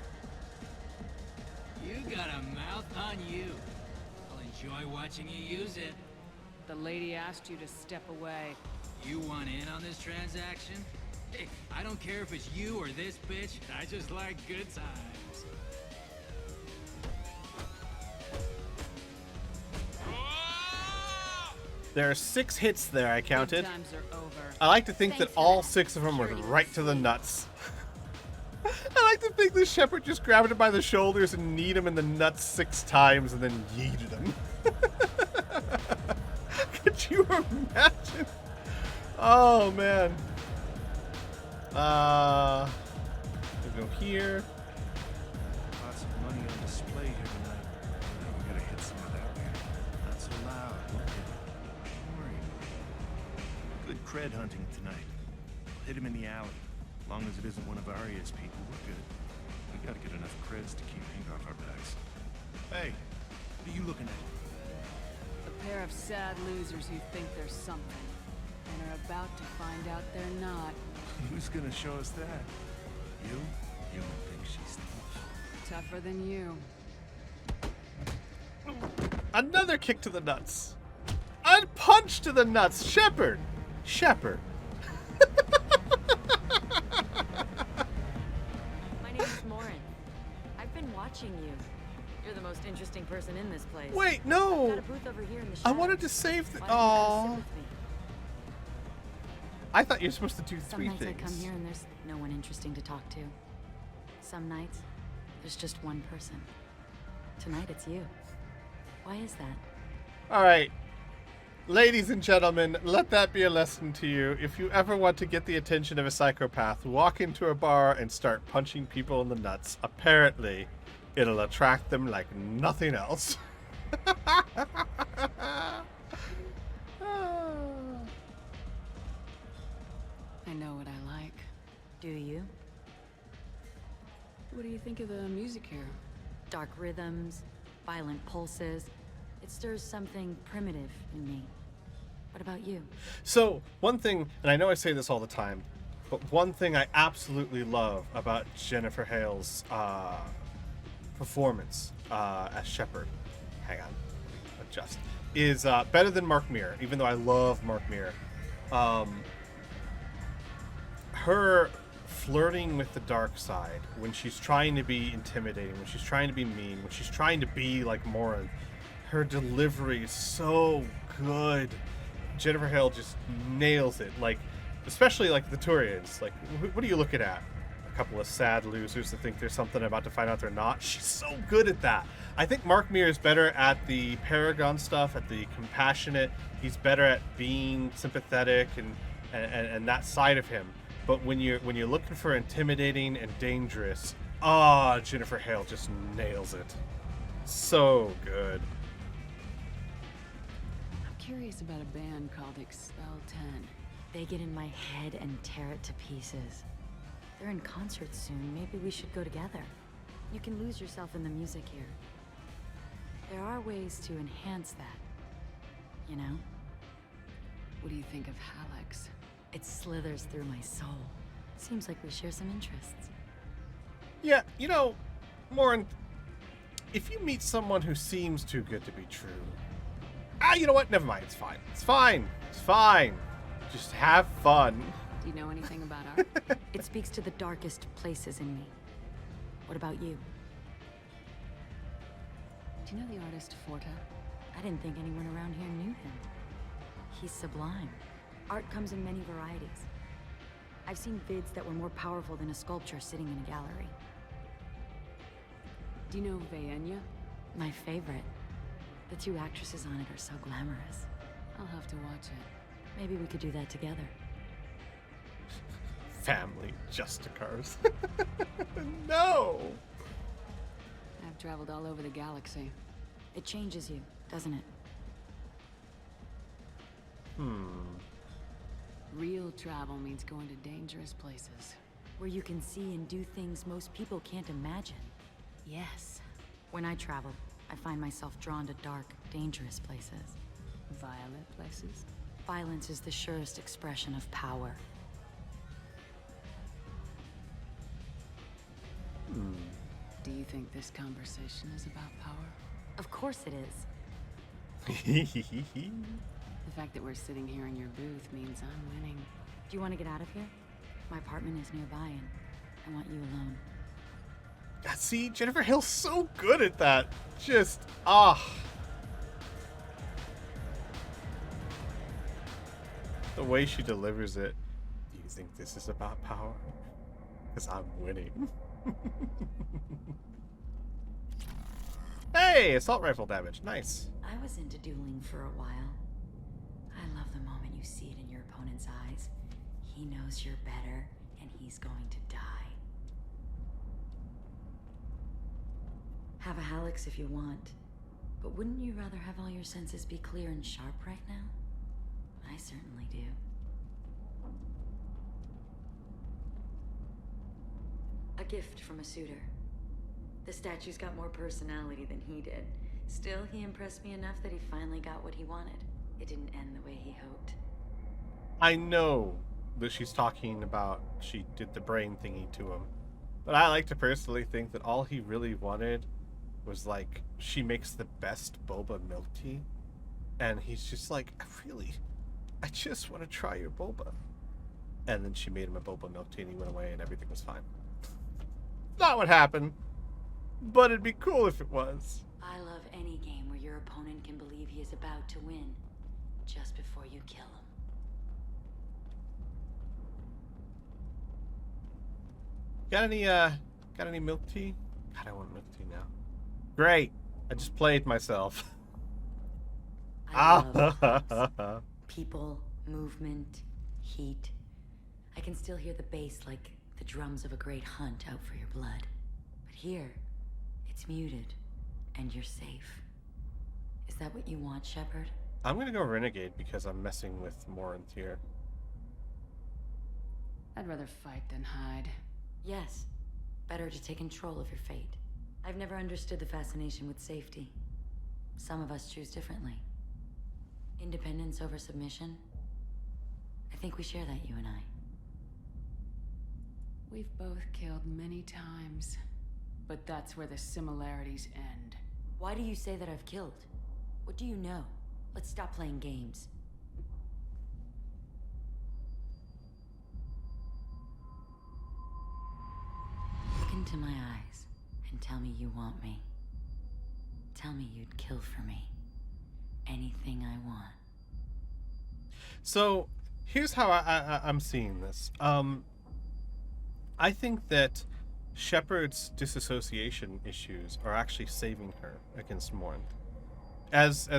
You got a mouth on you. I'll enjoy watching you use it. The lady asked you to step away. You want in on this transaction? Hey, I don't care if it's you or this bitch. I just like good times. There are 6 hits there, I counted. Good times are over. I like to think Thanks that for all that. 6 of them were Security right was to the sweet. nuts. I like to think the Shepard just grabbed him by the shoulders and kneed him in the nuts 6 times and then yeeted him. Could you imagine? Oh, man. We'll go here. Lots of money on display here tonight. We gotta hit some of that way. Not so loud. Okay. Don't worry. Good cred hunting tonight. We'll hit him in the alley. As long as it isn't one of Arya's people, we're good. We gotta get enough creds to keep ink off our backs. Hey, what are you looking at? A pair of sad losers who think they're something, and are about to find out they're not. Who's gonna show us that? You? You don't think she's tough? Tougher than you. Another kick to the nuts. A punch to the nuts. Shepard. Shepard. My name's Morin. I've been watching you. You're the most interesting person in this place. Wait, I've no. got a booth over here in the I shadows. wanted to save the. Why don't you come sit Aww. with me? I thought you were supposed to do Some 3 nights things. I come here and there's no one interesting to talk to. Some nights, there's just one person. Tonight it's you. Why is that? All right. Ladies and gentlemen, let that be a lesson to you. If you ever want to get the attention of a psychopath, walk into a bar and start punching people in the nuts. Apparently, it'll attract them like nothing else. I know what I like. Do you? What do you think of the music here? Dark rhythms, violent pulses. It stirs something primitive in me. What about you? So, one thing, and I know I say this all the time, but one thing I absolutely love about Jennifer Hale's performance as Shepard, hang on, adjust, is better than Mark Meer, even though I love Mark Meer. Her flirting with the dark side, when she's trying to be intimidating, when she's trying to be mean, when she's trying to be like Morin, her delivery is so good. Jennifer Hale just nails it. Like, especially like the Turians. Like, what are you looking at? A couple of sad losers that think there's something about to find out they're not. She's so good at that. I think Mark Meer is better at the Paragon stuff, at the compassionate. He's better at being sympathetic and that side of him. But when you're looking for intimidating and dangerous, Jennifer Hale just nails it. So good. I'm curious about a band called Expel 10. They get in my head and tear it to pieces. They're in concert soon. Maybe we should go together. You can lose yourself in the music here. There are ways to enhance that. You know? What do you think of Hallex? It slithers through my soul. Seems like we share some interests. Yeah, you know, Morin, if you meet someone who seems too good to be true, you know what? Never mind. It's fine. It's fine. It's fine. Just have fun. Do you know anything about art? It speaks to the darkest places in me. What about you? Do you know the artist Forta? I didn't think anyone around here knew him. He's sublime. Art comes in many varieties. I've seen vids that were more powerful than a sculpture sitting in a gallery. Do you know Vaenya? My favorite. The 2 actresses on it are so glamorous. I'll have to watch it. Maybe we could do that together. Family Justicars. No! I've traveled all over the galaxy. It changes you, doesn't it? Real travel means going to dangerous places. Where you can see and do things most people can't imagine. Yes. When I travel, I find myself drawn to dark, dangerous places. Violent places? Violence is the surest expression of power. Do you think this conversation is about power? Of course it is. The fact that we're sitting here in your booth means I'm winning. Do you want to get out of here? My apartment is nearby, and I want you alone. God, see, Jennifer Hill's so good at that. Just, the way she delivers it. Do you think this is about power? Because I'm winning. Hey, assault rifle damage. Nice. I was into dueling for a while. I love the moment you see it in your opponent's eyes. He knows you're better, and he's going to die. Have a Halix if you want, but wouldn't you rather have all your senses be clear and sharp right now? I certainly do. A gift from a suitor. The statue's got more personality than he did. Still, he impressed me enough that he finally got what he wanted. It didn't end the way he hoped. I know that she's talking about she did the brain thingy to him, but I like to personally think that all he really wanted was, like, she makes the best boba milk tea, and he's just like, I just want to try your boba. And then she made him a boba milk tea and he went away and everything was fine. Not what happened, but it'd be cool if it was. I love any game where your opponent can believe he is about to win, just before you kill him. Got any milk tea? God, I want milk tea now. Great. I just played myself. I love props. People, movement, heat. I can still hear the bass like the drums of a great hunt out for your blood. But here, it's muted, and you're safe. Is that what you want, Shepard? I'm gonna go Renegade because I'm messing with Morinth here. I'd rather fight than hide. Yes. Better to take control of your fate. I've never understood the fascination with safety. Some of us choose differently. Independence over submission? I think we share that, you and I. We've both killed many times, but that's where the similarities end. Why do you say that I've killed? What do you know? Let's stop playing games. Look into my eyes and tell me you want me. Tell me you'd kill for me. Anything I want. So, here's how I'm seeing this. I think that Shepard's disassociation issues are actually saving her against Morinth. As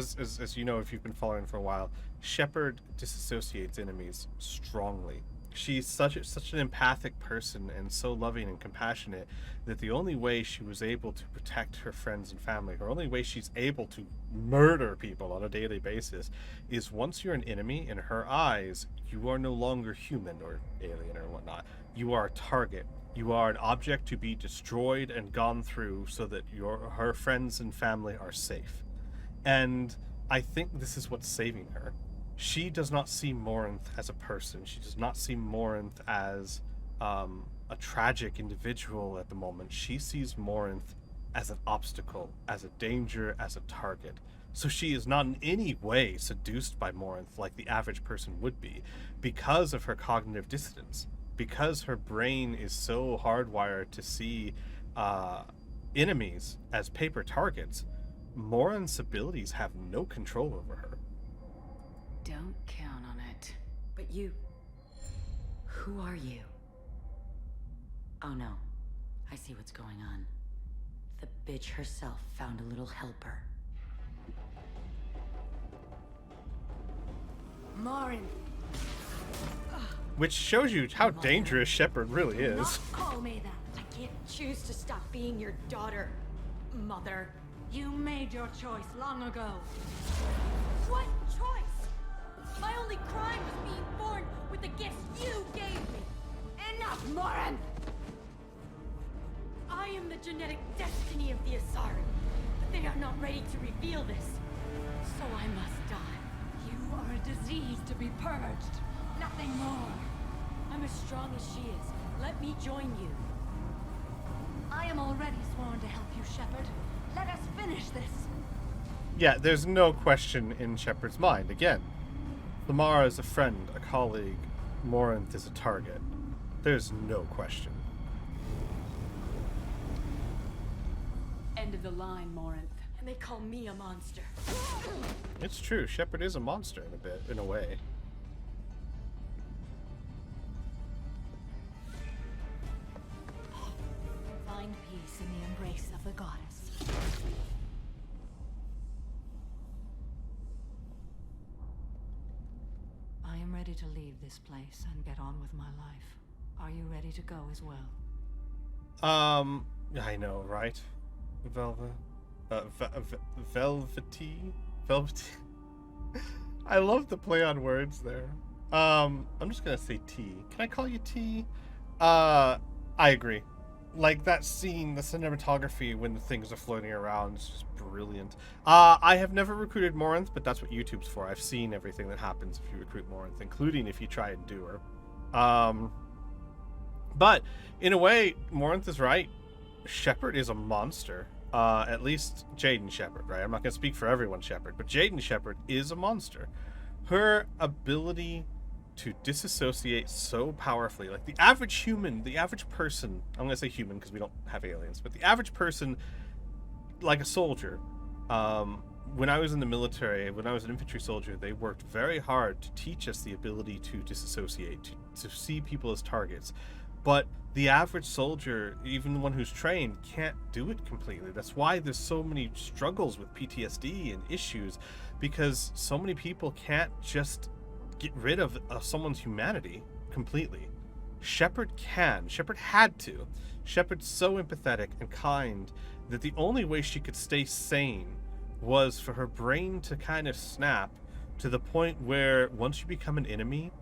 you know, if you've been following for a while, Shepard disassociates enemies strongly. She's such an empathic person and so loving and compassionate that the only way she was able to protect her friends and family, her only way she's able to murder people on a daily basis, is once you're an enemy, in her eyes, you are no longer human or alien or whatnot. You are a target. You are an object to be destroyed and gone through so that her friends and family are safe. And I think this is what's saving her. She does not see Morinth as a person. She does not see Morinth as a tragic individual at the moment. She sees Morinth as an obstacle, as a danger, as a target. So she is not in any way seduced by Morinth like the average person would be because of her cognitive dissonance, because her brain is so hardwired to see enemies as paper targets. Morinth's abilities have no control over her. Don't count on it. But you... Who are you? Oh no. I see what's going on. The bitch herself found a little helper. Morin. Which shows you how dangerous Shepard really is. Not call me that. I can't choose to stop being your daughter, Mother. You made your choice long ago. What choice? My only crime was being born with the gifts you gave me. Enough, Morin! I am the genetic destiny of the Asari, but they are not ready to reveal this. So I must die. You are a disease to be purged. Nothing more. I'm as strong as she is. Let me join you. I am already sworn to help you, Shepard. Let us finish this. Yeah, there's no question in Shepard's mind. Again, Lamara is a friend, a colleague. Morinth is a target. There's no question. End of the line, Morinth. And they call me a monster. It's true. Shepard is a monster in a way. Find peace in the embrace of the goddess. I am ready to leave this place and get on with my life. Are you ready to go as well? I know, right? Velvety? I love the play on words there. I'm just gonna say T. Can I call you T? I agree. Like that scene, the cinematography when the things are floating around is just brilliant. I have never recruited Morinth, but that's what YouTube's for. I've seen everything that happens if you recruit Morinth, including if you try and do her. But in a way, Morinth is right. Shepard is a monster. At least Jaden Shepard, right? I'm not going to speak for everyone Shepard, but Jaden Shepard is a monster. Her ability to disassociate so powerfully, like the average human, the average person, I'm going to say human because we don't have aliens, but the average person, like a soldier, when I was in the military, when I was an infantry soldier, they worked very hard to teach us the ability to disassociate, to see people as targets. But the average soldier, even the one who's trained, can't do it completely. That's why there's so many struggles with PTSD and issues, because so many people can't just get rid of someone's humanity completely. Shepard can. Shepard had to. Shepard's so empathetic and kind that the only way she could stay sane was for her brain to kind of snap to the point where once you become an enemy,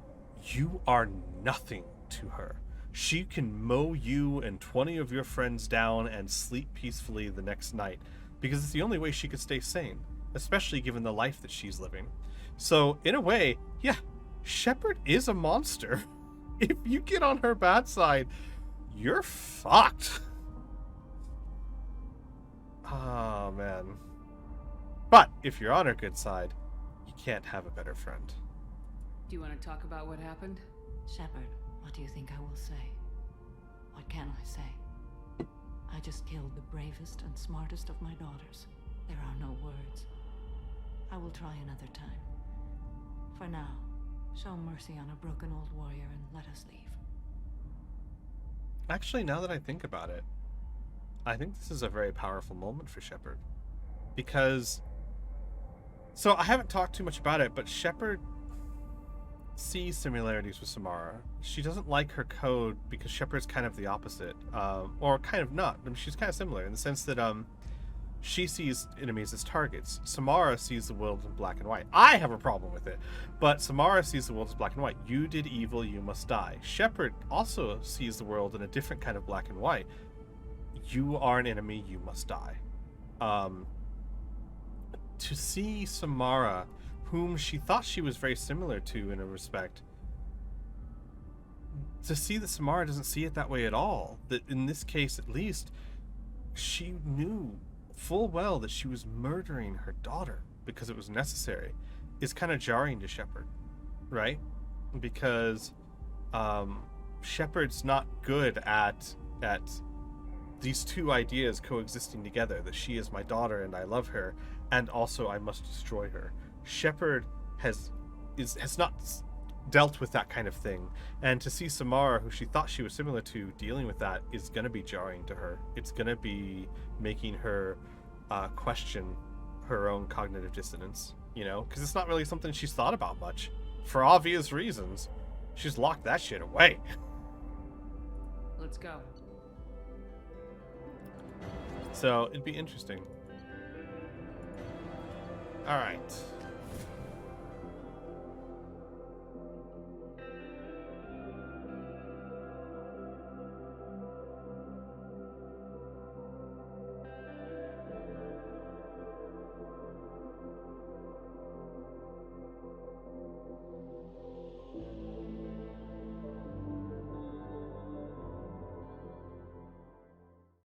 you are nothing to her. She can mow you and 20 of your friends down and sleep peacefully the next night, because it's the only way she could stay sane, especially given the life that she's living. So, in a way, yeah, Shepard is a monster. If you get on her bad side, you're fucked. Oh, man. But if you're on her good side, you can't have a better friend. Do you want to talk about what happened? Shepard, what do you think I will say? What can I say? I just killed the bravest and smartest of my daughters. There are no words. I will try another time. For now, show mercy on a broken old warrior and let us leave. Actually, now that I think about it, I think this is a very powerful moment for Shepard. Because... So, I haven't talked too much about it, but Shepard sees similarities with Samara. She doesn't like her code because Shepard's kind of the opposite. Or kind of not. I mean, she's kind of similar in the sense that she sees enemies as targets. Samara sees the world in black and white. I have a problem with it, but Samara sees the world as black and white. You did evil, you must die. Shepard also sees the world in a different kind of black and white. You are an enemy, you must die. To see Samara, whom she thought she was very similar to in a respect, to see that Samara doesn't see it that way at all, that in this case at least, she knew full well that she was murdering her daughter because it was necessary, is kind of jarring to Shepard, right? Because Shepard's not good at these two ideas coexisting together, that she is my daughter and I love her, and also I must destroy her. Shepard has not dealt with that kind of thing, and to see Samara, who she thought she was similar to, dealing with that is going to be jarring to her. It's going to be making her question her own cognitive dissonance, you know, because it's not really something she's thought about much. For obvious reasons, she's locked that shit away. Let's go. So it'd be interesting. All right.